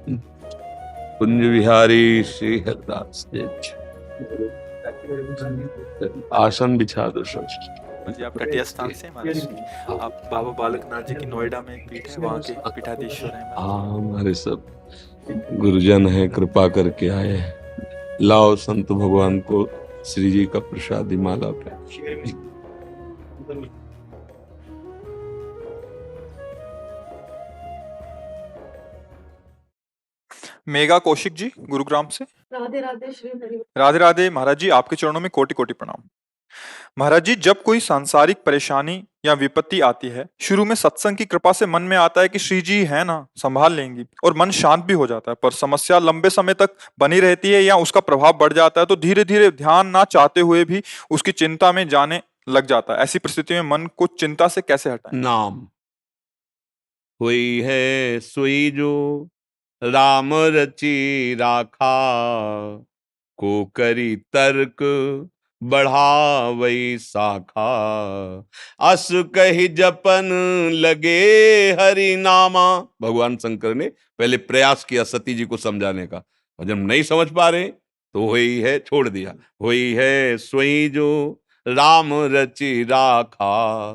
कुंज विहारी श्री हरदास जी। आसन बिछा दो सब। जी आप तटीय स्थान से महाराज जी, आप बाबा बालकनाथ जी की नोएडा में एक पीठ है, वहाँ के पीठाधीश्वर हैं महाराज। हाँ, हमारे सब गुरुजन है, कृपा करके आए हैं। लाओ संत भगवान को श्री जी का प्रसादी माला पे। मेघा कौशिक जी गुरुग्राम से। राधे राधे श्री हरि। राधे राधे महाराज जी, आपके चरणों में कोटि कोटि प्रणाम। महाराज जी, जब कोई सांसारिक परेशानी या विपत्ति आती है, शुरू में सत्संग की कृपा से मन में आता है कि श्री जी है ना, संभाल लेंगी, और मन शांत भी हो जाता है। पर समस्या लंबे समय तक बनी रहती है या उसका प्रभाव बढ़ जाता है तो धीरे धीरे ध्यान ना चाहते हुए भी उसकी चिंता में जाने लग जाता है। ऐसी परिस्थिति में मन को चिंता से कैसे हटाएं? नाम कोई है सोई जो राम रची राखा, को करी तर्क बढ़ावई शाखा, अस कही जपन लगे हरि नामा। भगवान शंकर ने पहले प्रयास किया सती जी को समझाने का, और जब नहीं समझ पा रहे तो वही है, छोड़ दिया। वही है सोई जो राम रची राखा,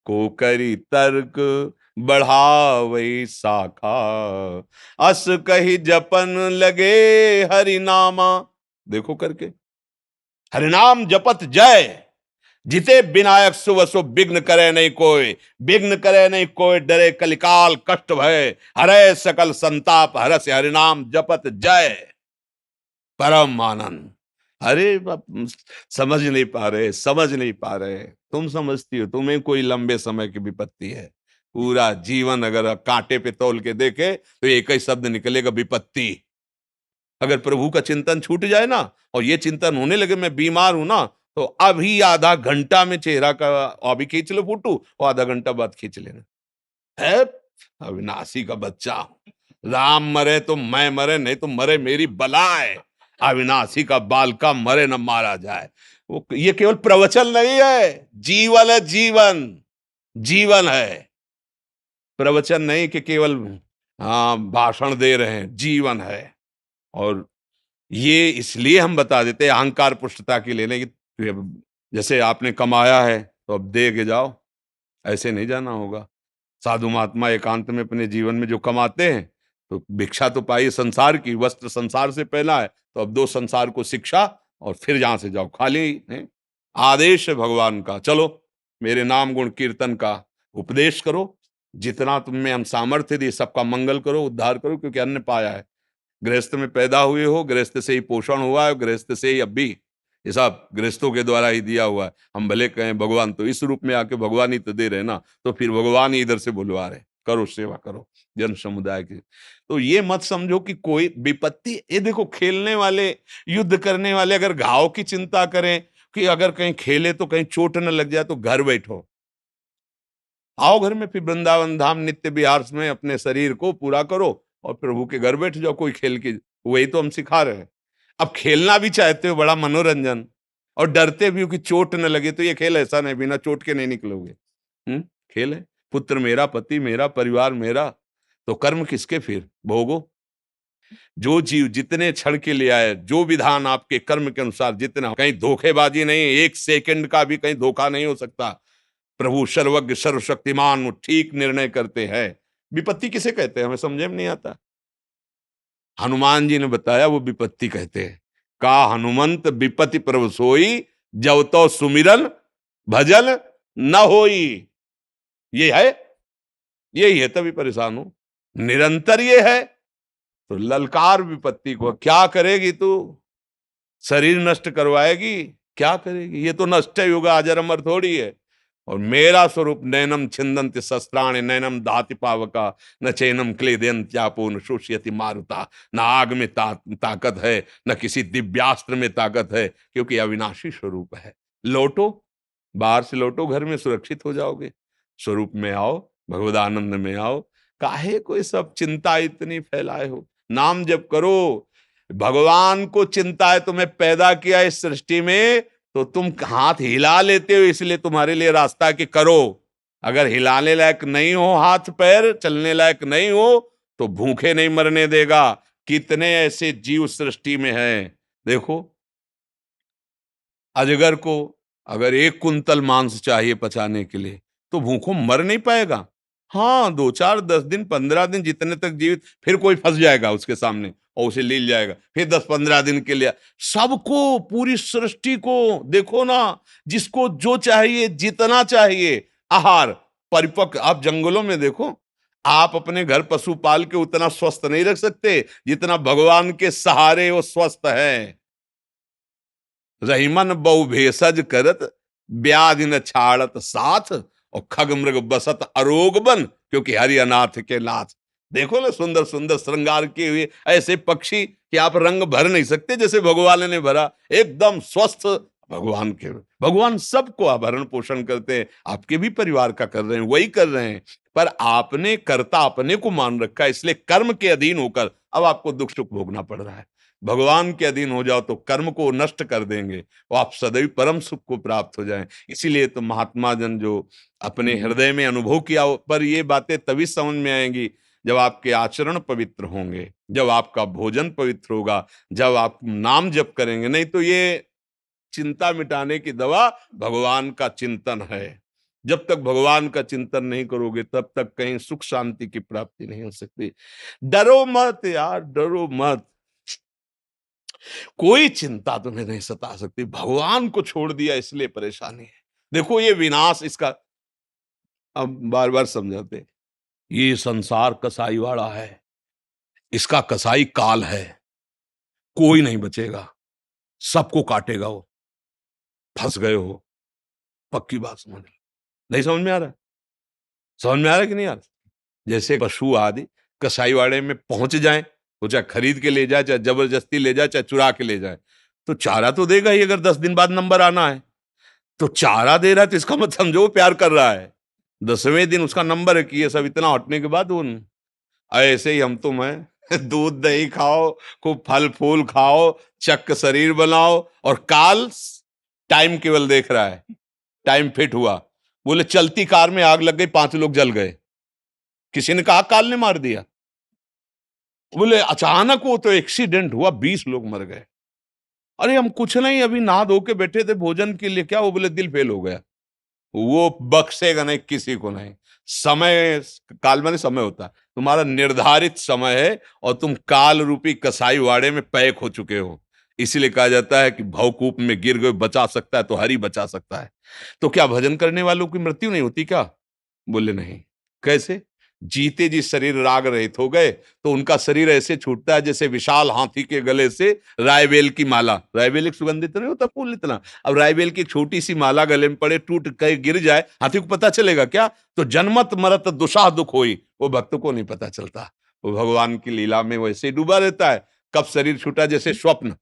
को करी तर्क बढ़ावई शाखा, अस कही जपन लगे हरि नामा। देखो करके हरिनाम जपत जय, जिते विनायक शुभ शुभ विघ्न करे नहीं कोई, विघ्न करे नहीं कोई, डरे कलिकाल कष्ट भय, हरे सकल संताप हरस हरिनाम जपत जय, परम आनंद। अरे समझ नहीं पा रहे, समझ नहीं पा रहे। तुम समझती हो, तुम्हें कोई लंबे समय की विपत्ति है। पूरा जीवन अगर कांटे पे तौल के देखे तो एक ही शब्द निकलेगा, विपत्ति। अगर प्रभु का चिंतन छूट जाए ना, और ये चिंतन होने लगे मैं बीमार हूं ना, तो अभी आधा घंटा में चेहरा का अभी खींच लो फोटो, और आधा घंटा बाद खींच लेना है। अविनाशी का बच्चा, राम मरे तो मैं मरे, नहीं तो मरे मेरी बलाए। अविनाशी का बालका मरे न मारा जाए। वो ये केवल प्रवचन नहीं है, जीवन है, जीवन जीवन है। प्रवचन नहीं कि केवल भाषण दे रहे हैं, जीवन है। और ये इसलिए हम बता देते हैं अहंकार पुष्टता के लिए नहीं कि जैसे आपने कमाया है तो अब दे के जाओ, ऐसे नहीं जाना होगा। साधु महात्मा एकांत में अपने जीवन में जो कमाते हैं, तो भिक्षा तो पाई संसार की, वस्त्र संसार से पहना है, तो अब दो संसार को शिक्षा, और फिर जहां से जाओ खाली है। आदेश है भगवान का, चलो मेरे नाम गुण कीर्तन का उपदेश करो, जितना तुम में हम सामर्थ्य दी सबका मंगल करो, उद्धार करो, क्योंकि अन्न पाया है। गृहस्थ में पैदा हुए हो, गृहस्थ से ही पोषण हुआ है, गृहस्थ से ही अब भी ये सब गृहस्थों के द्वारा ही दिया हुआ है। हम भले कहें भगवान तो इस रूप में आके भगवान ही तो दे रहे ना, तो फिर भगवान ही इधर से बुलवा रहे, करो सेवा करो जन समुदाय की। तो ये मत समझो कि कोई विपत्ति, ये देखो खेलने वाले, युद्ध करने वाले अगर घाव की चिंता करें कि अगर कहीं खेले तो कहीं चोट न लग जाए, तो घर बैठो, आओ घर में, फिर वृंदावन धाम नित्य विहार में अपने शरीर को पूरा करो और प्रभु के घर बैठ जाओ कोई खेल की। वही तो हम सिखा रहे हैं। अब खेलना भी चाहते हो, बड़ा मनोरंजन, और डरते भी हो कि चोट न लगे, तो ये खेल ऐसा नहीं, बिना चोट के नहीं निकलोगे। खेल है, पुत्र मेरा, पति मेरा, परिवार मेरा, तो कर्म किसके फिर भोगो। जो जीव जितने क्षण के लिए आए, जो विधान आपके कर्म के अनुसार जितना, कहीं धोखेबाजी नहीं, एक सेकंड का भी कहीं धोखा नहीं हो सकता। प्रभु सर्वज्ञ सर्वशक्तिमान, ठीक निर्णय करते हैं। विपत्ति किसे कहते हैं हमें समझे में नहीं आता। हनुमान जी ने बताया वो विपत्ति कहते हैं। का हनुमंत विपत्ति प्रभु सोई, जब तो सुमिरन भजन न होई। ये है, यही है, तभी परेशान हो, निरंतर ये है। तो ललकार विपत्ति को, क्या करेगी तू, शरीर नष्ट करवाएगी, क्या करेगी, ये तो नष्ट युग, अजर अमर थोड़ी है। और मेरा स्वरूप नैनम छिंदंति शस्त्राणि नैनम दाति पावका, न चैनम क्लेदयंत्यापो न शोष्यति मारुता। न आग में ताकत है, न किसी दिव्यास्त्र में ताकत है, क्योंकि अविनाशी स्वरूप है। लौटो, बाहर से लौटो, घर में सुरक्षित हो जाओगे। स्वरूप में आओ, भगवदानंद में आओ। काहे कोई सब चिंता इतनी फैलाए हो, नाम जप करो। भगवान को चिंता है, तुम्हें पैदा किया इस सृष्टि में, तो तुम हाथ हिला लेते हो, इसलिए तुम्हारे लिए रास्ता कि करो। अगर हिलाने लायक नहीं हो, हाथ पैर चलने लायक नहीं हो, तो भूखे नहीं मरने देगा। कितने ऐसे जीव सृष्टि में हैं। देखो, अजगर को अगर 1 कुंतल मांस चाहिए पचाने के लिए, तो भूखों मर नहीं पाएगा। हाँ, 2 4 10 दिन 15 दिन जितने तक जीवित, फिर कोई फंस जाएगा उसके सामने और उसे ले जाएगा, फिर 10 15 दिन के लिए। सबको, पूरी सृष्टि को देखो ना, जिसको जो चाहिए, जितना चाहिए आहार, परिपक्व। आप जंगलों में देखो, आप अपने घर पशु पाल के उतना स्वस्थ नहीं रख सकते जितना भगवान के सहारे वो स्वस्थ है। रहीमन बहु भेषज करत, व्याधि न छाड़त साथ, और खग मृग बसत अरोग बन, क्योंकि हरि अनाथ के नाथ। देखो ना, सुंदर सुंदर श्रृंगार किए हुए ऐसे पक्षी कि आप रंग भर नहीं सकते जैसे भगवान ने भरा, एकदम स्वस्थ। भगवान के, भगवान सबको आभरण पोषण करते हैं। आपके भी परिवार का कर रहे हैं, वही कर रहे हैं। पर आपने कर्ता अपने को मान रखा है, इसलिए कर्म के अधीन होकर अब आपको दुख सुख भोगना पड़ रहा है। भगवान के अधीन हो जाओ तो कर्म को नष्ट कर देंगे और आप सदैव परम सुख को प्राप्त हो जाएं। इसीलिए तो महात्मा जन जो अपने हृदय में अनुभव किया, पर ये बातें तभी समझ में आएंगी जब आपके आचरण पवित्र होंगे, जब आपका भोजन पवित्र होगा, जब आप नाम जप करेंगे। नहीं तो ये चिंता मिटाने की दवा भगवान का चिंतन है। जब तक भगवान का चिंतन नहीं करोगे तब तक कहीं सुख शांति की प्राप्ति नहीं हो सकती। डरो मत यार, डरो मत। कोई चिंता तुम्हें नहीं सता सकती। भगवान को छोड़ दिया इसलिए परेशानी है। देखो, ये विनाश इसका अब बार बार समझाते, ये संसार कसाईवाड़ा है, इसका कसाई काल है। कोई नहीं बचेगा, सबको काटेगा वो। फंस गए हो, पक्की बात समझ लो। नहीं समझ में आ रहा? समझ में आ रहा कि नहीं आ रहा? जैसे पशु आदि कसाईवाड़े में पहुंच जाए, तो चाहे खरीद के ले जाए, चाहे जबरदस्ती ले जाए, चाहे चुरा के ले जाए, तो चारा तो देगा ही। अगर 10 दिन बाद नंबर आना है तो चारा दे रहा है, तो इसका मत समझो वो प्यार कर रहा है। 10वें दिन उसका नंबर है कि ये सब इतना हटने के बाद वो ऐसे ही हम तुम है। दूध दही खाओ, खूब फल फूल खाओ, चक्क शरीर बनाओ, और काल टाइम केवल देख रहा है। टाइम फिट हुआ, बोले चलती कार में आग लग गई, 5 लोग जल गए। किसी ने कहा काल ने मार दिया? बोले अचानक वो तो एक्सीडेंट हुआ, 20 लोग मर गए। अरे हम कुछ नहीं, अभी नहा धो के बैठे थे भोजन के लिए, क्या? वो बोले दिल फेल हो गया। वो बख्शेगा नहीं किसी को नहीं। समय, काल माने समय होता है, तुम्हारा निर्धारित समय है और तुम काल रूपी कसाई वाड़े में पैक हो चुके हो। इसीलिए कहा जाता है कि भवकूप में गिर गए, बचा सकता है तो हरि बचा सकता है। तो क्या भजन करने वालों की मृत्यु नहीं होती क्या? बोले नहीं। कैसे? जीते जी शरीर राग रहित हो गए तो उनका शरीर ऐसे छूटता है जैसे विशाल हाथी के गले से रायबेल की माला। रायबेल एक सुगंधित नहीं होता फूल इतना, अब रायबेल की छोटी सी माला गले में पड़े, टूट के गिर जाए, हाथी को पता चलेगा क्या? तो जन्मत मरत दुसाह दुख होई, वो भक्त को नहीं पता चलता। वो भगवान की लीला में वैसे ही डूबा रहता है। कब शरीर छूटा, जैसे स्वप्न,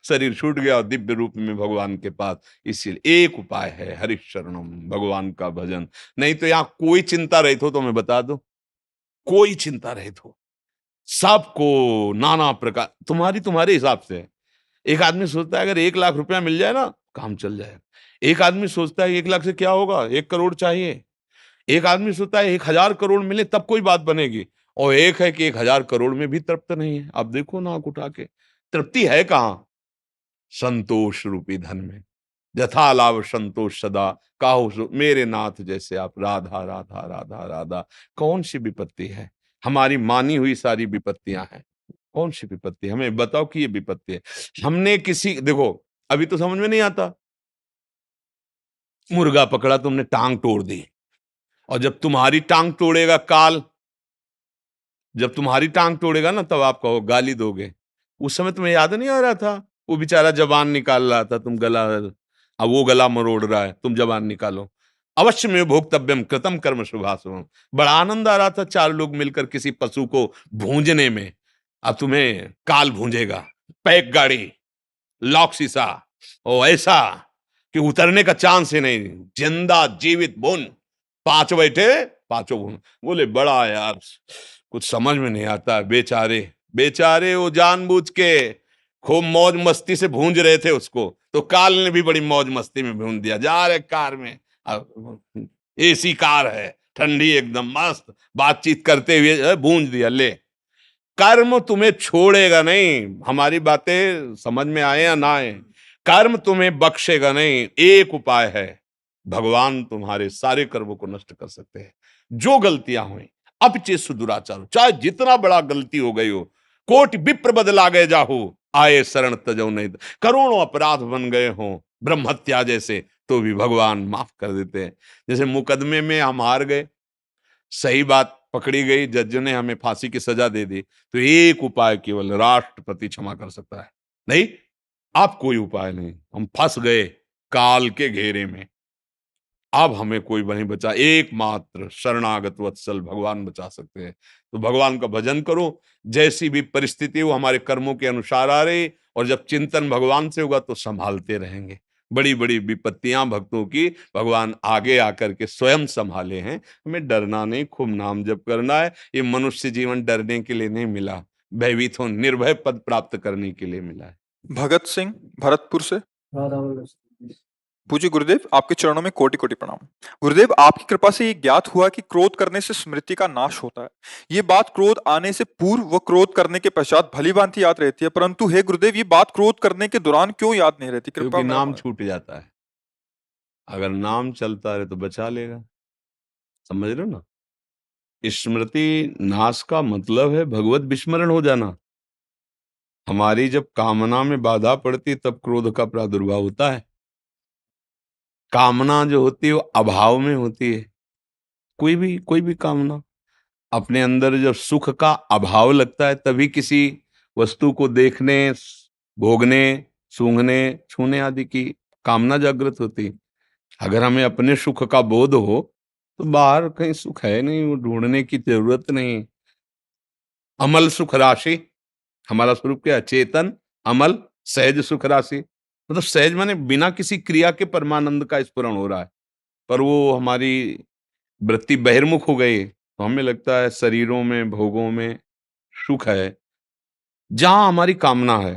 शरीर छूट गया और दिव्य रूप में भगवान के पास। इसीलिए एक उपाय है, हरिशरणम, भगवान का भजन। नहीं तो यहां कोई चिंता रहित हो तो मैं बता दूं, कोई चिंता रहित हो, सबको नाना प्रकार, तुम्हारी तुम्हारे हिसाब से है। एक आदमी सोचता है अगर 1 लाख रुपया मिल जाए ना, काम चल जाएगा। एक आदमी सोचता है 1 लाख से क्या होगा, 1 करोड़ चाहिए। एक आदमी सोचता है 1,000 करोड़ मिले तब कोई बात बनेगी। और एक है कि 1,000 करोड़ में भी तृप्त नहीं है। अब देखो ना, आंख उठा के, तृप्ति है कहां? संतोष रूपी धन में। यथा लाभ संतोष सदा, काहू मेरे नाथ जैसे आप, राधा राधा राधा राधा। कौन सी विपत्ति है? हमारी मानी हुई सारी विपत्तियां हैं। कौन सी विपत्ति? हमें बताओ कि ये विपत्ति है। हमने किसी, देखो अभी तो समझ में नहीं आता, मुर्गा पकड़ा तुमने, टांग तोड़ दी, और जब तुम्हारी टांग तोड़ेगा काल, जब तुम्हारी टांग तोड़ेगा ना, तब आप कहो, गाली दोगे। उस समय तुम्हें याद नहीं आ रहा था? वो बेचारा जबान निकाल रहा था, तुम गला, अब वो गला मरोड़ रहा है, तुम जबान निकालो। अवश्य में भोक्तव्यम कृतम कर्म शुभाशुभम। बड़ा आनंद आ रहा था 4 लोग मिलकर किसी पशु को भूंजने में। अब तुम्हें काल भूंजेगा, पैक गाड़ी, लॉक शीशा, ओ ऐसा कि उतरने का चांस ही नहीं। जिंदा जीवित भून, 5 बैठे 5 भून। बोले बड़ा यार, कुछ समझ में नहीं आता। बेचारे बेचारे, वो जानबूझ के खूब मौज मस्ती से भूंज रहे थे उसको, तो काल ने भी बड़ी मौज मस्ती में भूंज दिया। जा रहे कार में, एसी कार है, ठंडी एकदम मस्त, बातचीत करते हुए भूंज दिया। ले, कर्म तुम्हें छोड़ेगा नहीं। हमारी बातें समझ में आए या ना आए, कर्म तुम्हें बख्शेगा नहीं। एक उपाय है, भगवान तुम्हारे सारे कर्मों को नष्ट कर सकते हैं। जो गलतियां हुई, अपचेत दुराचार, चाहे जितना बड़ा गलती हो गई हो, कोटि विप्र बदला गए जाहू, आए शरण तजो नहीं, करोड़ों अपराध बन गए हों ब्रह्म हत्या जैसे, तो भी भगवान माफ कर देते हैं। जैसे मुकदमे में हम हार गए, सही बात पकड़ी गई, जज ने हमें फांसी की सजा दे दी, तो एक उपाय केवल राष्ट्रपति क्षमा कर सकता है। नहीं, आप कोई उपाय नहीं, हम फंस गए काल के घेरे में, अब हमें कोई नहीं बचा, एकमात्र शरणागत वत्सल भगवान बचा सकते हैं। तो भगवान का भजन करो, जैसी भी परिस्थिति हो हमारे कर्मों के अनुसार आ रही, और जब चिंतन भगवान से होगा तो संभालते रहेंगे। बड़ी बड़ी विपत्तियां भक्तों की भगवान आगे आकर के स्वयं संभाले हैं। हमें डरना नहीं, खूब नाम जप करना है। ये मनुष्य जीवन डरने के लिए नहीं मिला, भयभीत हो निर्भय पद प्राप्त करने के लिए मिला है। भगत सिंह, भरतपुर से। पूज्य गुरुदेव, आपके चरणों में कोटि कोटि प्रणाम। गुरुदेव, आपकी कृपा से ये ज्ञात हुआ कि क्रोध करने से स्मृति का नाश होता है। ये बात क्रोध आने से पूर्व व क्रोध करने के पश्चात भली भांति याद रहती है, परंतु हे गुरुदेव, ये बात क्रोध करने के दौरान क्यों याद नहीं रहती? कृपया क्योंकि मेरा नाम छूट जाता है। अगर नाम चलता रहे तो बचा लेगा। समझ रहे हो ना? स्मृति नाश का मतलब है भगवत विस्मरण हो जाना। हमारी जब कामना में बाधा पड़ती तब क्रोध का प्रादुर्भाव होता है। कामना जो होती है वो अभाव में होती है। कोई भी कामना, अपने अंदर जब सुख का अभाव लगता है तभी किसी वस्तु को देखने, भोगने, सूंघने, छूने आदि की कामना जागृत होती है। अगर हमें अपने सुख का बोध हो तो बाहर कहीं सुख है नहीं, वो ढूंढने की जरूरत नहीं। अमल सुख राशि, हमारा स्वरूप क्या है? चेतन, अमल, सहज सुख राशि। मतलब सहज माने बिना किसी क्रिया के परमानंद का स्फुरण हो रहा है। पर वो हमारी वृत्ति बहिर्मुख हो गई तो हमें लगता है शरीरों में, भोगों में सुख है। जहां हमारी कामना है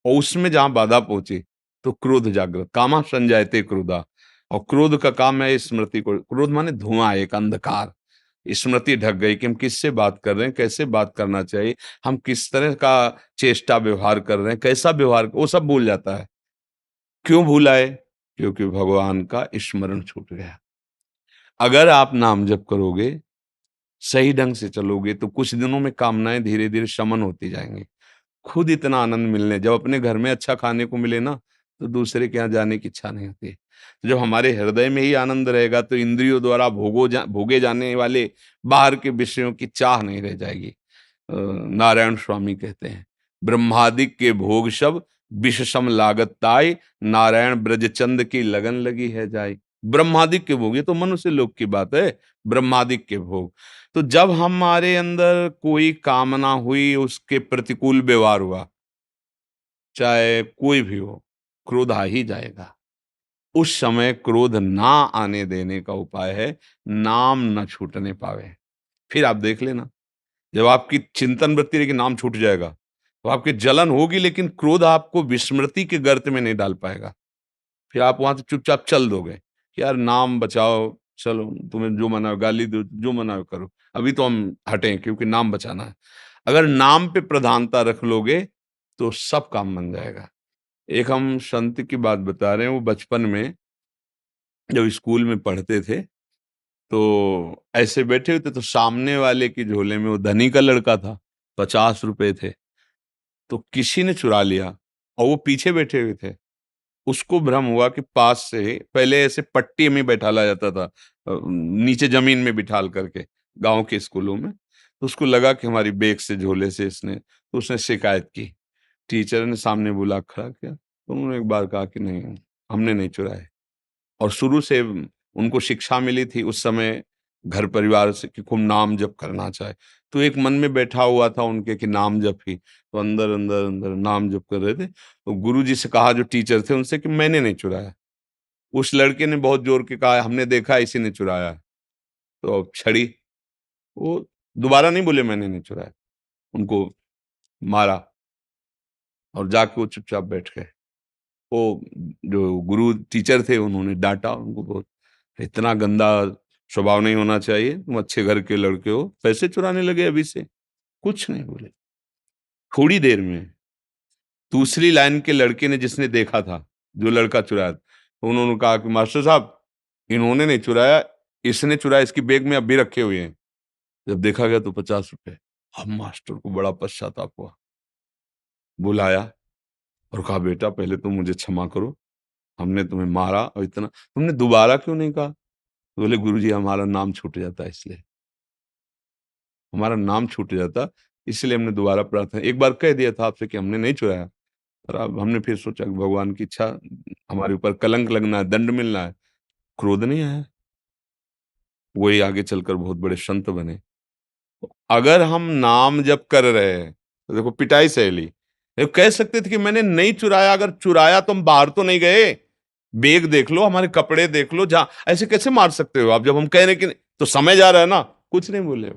और उसमें जहां बाधा पहुंची तो क्रोध जागृत, कामा संजायते क्रोधा। और क्रोध का काम है स्मृति को, क्रोध माने धुआं, एक अंधकार। स्मृति ढक गई कि हम किससे बात कर रहे हैं, कैसे बात करना चाहिए, हम किस तरह का चेष्टा व्यवहार कर रहे हैं, कैसा व्यवहार, वो सब भूल जाता है। क्यों भूला है? क्योंकि भगवान का स्मरण छूट गया। अगर आप नाम जप करोगे, सही ढंग से चलोगे, तो कुछ दिनों में कामनाएं धीरे धीरे शमन होती जाएंगी। खुद इतना आनंद मिलने, जब अपने घर में अच्छा खाने को मिले ना, तो दूसरे के यहाँ जाने की इच्छा नहीं होती। तो जब हमारे हृदय में ही आनंद रहेगा तो इंद्रियों द्वारा भोगे जाने वाले बाहर के विषयों की चाह नहीं रह जाएगी। नारायण स्वामी कहते हैं, ब्रह्मादिक के भोग सब विष सम लागत ताई, नारायण ब्रजचंद की लगन लगी है जाई। ब्रह्मादिक के भोग, ये तो मनुष्य लोक की बात है, ब्रह्मादिक के भोग। तो जब हमारे अंदर कोई कामना हुई, उसके प्रतिकूल व्यवहार हुआ, चाहे कोई भी हो, क्रोध आ ही जाएगा। उस समय क्रोध ना आने देने का उपाय है नाम न छूटने पावे। फिर आप देख लेना, जब आपकी चिंतन वृत्ति रहेगी नाम छूट जाएगा, तो आपकी जलन होगी, लेकिन क्रोध आपको विस्मृति के गर्त में नहीं डाल पाएगा। फिर आप वहां से चुपचाप चल दोगे कि यार नाम बचाओ, चलो तुम्हें जो मना हो, गाली दो, जो मना हो करो, अभी तो हम हटें क्योंकि नाम बचाना है। अगर नाम पे प्रधानता रख लोगे तो सब काम बन जाएगा। एक हम संत की बात बता रहे हैं, वो बचपन में जब स्कूल में पढ़ते थे तो ऐसे बैठे हुए थे, तो सामने वाले की झोले में, वो धनी का लड़का था, 50 रुपए थे, तो किसी ने चुरा लिया और वो पीछे बैठे हुए थे। उसको भ्रम हुआ कि पास से, पहले ऐसे पट्टी में बैठाला जाता था, नीचे जमीन में बिठाल करके गांव के स्कूलों में। तो उसको लगा कि हमारी बैग से, झोले से इसने, तो उसने शिकायत की। टीचर ने सामने बुला खड़ा किया, तो उन्होंने एक बार कहा कि नहीं, हमने नहीं चुराए। और शुरू से उनको शिक्षा मिली थी उस समय घर परिवार से कि खूब नाम जप करना चाहे। तो एक मन में बैठा हुआ था उनके कि नाम जप ही, तो अंदर अंदर अंदर नाम जप कर रहे थे। तो गुरुजी से कहा, जो टीचर थे उनसे, कि मैंने नहीं चुराया। उस लड़के ने बहुत जोर के कहा, हमने देखा इसी ने चुराया है। तो अब छड़ी, वो दोबारा नहीं बोले मैंने नहीं चुराया, उनको मारा और जाके वो चुपचाप बैठ गए। वो जो गुरु टीचर थे उन्होंने डांटा उनको बहुत, इतना गंदा स्वभाव नहीं होना चाहिए, तुम अच्छे घर के लड़के हो, पैसे चुराने लगे अभी से। कुछ नहीं बोले। थोड़ी देर में दूसरी लाइन के लड़के ने, जिसने देखा था, जो लड़का चुराया था, उन्होंने कहा कि मास्टर साहब, इन्होंने नहीं चुराया, इसने चुराया, इसकी बैग में अभी रखे हुए हैं। जब देखा गया तो 50 रुपए। अब मास्टर को बड़ा पश्चाताप हुआ, बुलाया और कहा, बेटा पहले तुम मुझे क्षमा करो, हमने तुम्हें मारा और इतना, तुमने दोबारा क्यों नहीं कहा? तो बोले, गुरुजी हमारा नाम छूट जाता है, इसलिए हमारा नाम छूट जाता, इसलिए हमने दोबारा प्रार्थना, एक बार कह दिया था आपसे कि हमने नहीं चुराया, पर अब हमने फिर सोचा कि भगवान की इच्छा, हमारे ऊपर कलंक लगना है, दंड मिलना है, क्रोध नहीं आया। वही आगे चलकर बहुत बड़े संत बने। तो अगर हम नाम जप कर रहे हैं तो देखो पिटाई सहेली, देखो कह सकते थे कि मैंने नहीं चुराया, अगर चुराया तो हम बाहर तो नहीं गए, बैग देख लो, हमारे कपड़े देख लो, जहां ऐसे कैसे मार सकते हो आप? जब हम कह रहे कि तो समय जा रहा है ना, कुछ नहीं बोले,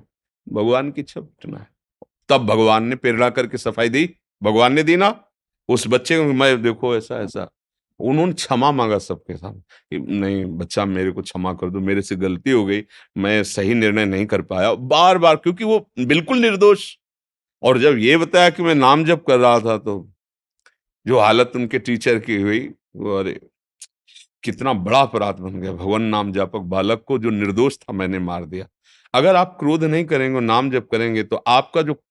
भगवान की इच्छा पिटना है। तब भगवान ने प्रेरणा करके सफाई दी, भगवान ने दी ना उस बच्चे को, मैं देखो ऐसा ऐसा, उन्होंने क्षमा मांगा सबके सामने कि नहीं बच्चा, मेरे को क्षमा कर दो, मेरे से गलती हो गई, मैं सही निर्णय नहीं कर पाया, बार बार, क्योंकि वो बिल्कुल निर्दोष। और जब ये बताया कि मैं नाम जप कर रहा था, तो जो हालत उनके टीचर की हुई, वो अरे कितना बड़ा अपराध बन गया, भगवान नाम जापक बालक को जो निर्दोष था मैंने मार दिया। अगर आप क्रोध नहीं करेंगे, नाम जप करेंगे, तो आपका जो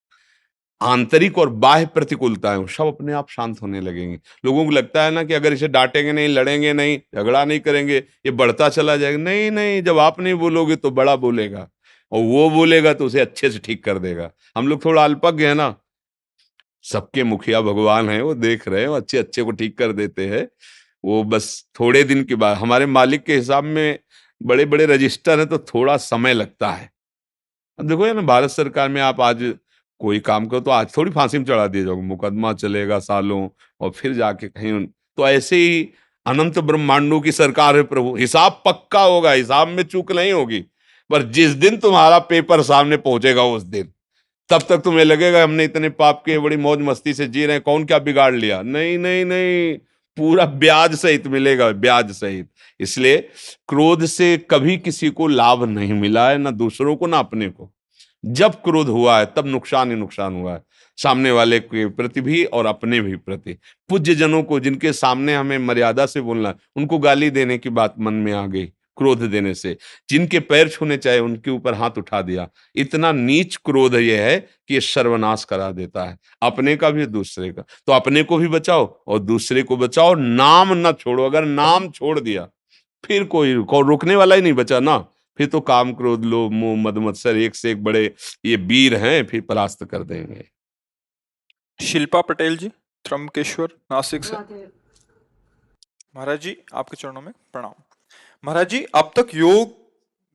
आंतरिक और बाह्य प्रतिकूलता है वो सब अपने आप शांत होने लगेंगे। लोगों को लगता है ना कि अगर इसे डांटेंगे नहीं, लड़ेंगे नहीं, झगड़ा नहीं करेंगे, ये बढ़ता चला जाएगा। नहीं नहीं, जब आप नहीं बोलोगे तो बड़ा बोलेगा, और वो बोलेगा तो उसे अच्छे से ठीक कर देगा। हम लोग थोड़ा अल्पज्ञ है ना, सबके मुखिया भगवान है, वो देख रहे हैं, वो अच्छे अच्छे को ठीक कर देते हैं। वो बस थोड़े दिन के बाद हमारे मालिक के हिसाब में बड़े बड़े रजिस्टर है, तो थोड़ा समय लगता है। अब देखो ये ना, भारत सरकार में आप आज कोई काम करो तो आज थोड़ी फांसी में चढ़ा दिए जाओगे, मुकदमा चलेगा सालों, और फिर जाके कहीं, तो ऐसे ही अनंत ब्रह्मांडों की सरकार है प्रभु, हिसाब पक्का होगा, हिसाब में चूक नहीं होगी। पर जिस दिन तुम्हारा पेपर सामने पहुंचेगा, उस दिन, तब तक तुम्हें लगेगा हमने इतने पाप किए, बड़ी मौज मस्ती से जी रहे हैं, कौन क्या बिगाड़ लिया। नहीं नहीं नहीं, पूरा ब्याज सहित मिलेगा, ब्याज सहित। इसलिए क्रोध से कभी किसी को लाभ नहीं मिला है, ना दूसरों को ना अपने को। जब क्रोध हुआ है तब नुकसान ही नुकसान हुआ है, सामने वाले के प्रति भी और अपने भी प्रति। पूज्य जनों को, जिनके सामने हमें मर्यादा से बोलना है, उनको गाली देने की बात मन में आ गई क्रोध देने से। जिनके पैर छूने चाहे उनके ऊपर हाथ उठा दिया। इतना नीच क्रोध ये है कि ये सर्वनाश करा देता है, अपने का भी दूसरे का। तो अपने को भी बचाओ और दूसरे को बचाओ, नाम ना छोड़ो। अगर नाम छोड़ दिया फिर कोई रोकने वाला ही नहीं बचा ना। फिर तो काम क्रोध लोभ मोह मद मत्सर एक से एक बड़े ये वीर हैं, फिर परास्त कर देंगे। शिल्पा पटेल जी, त्र्यंबकेश्वर, नासिक से। महाराज जी आपके चरणों में प्रणाम। महाराज जी, अब तक योग,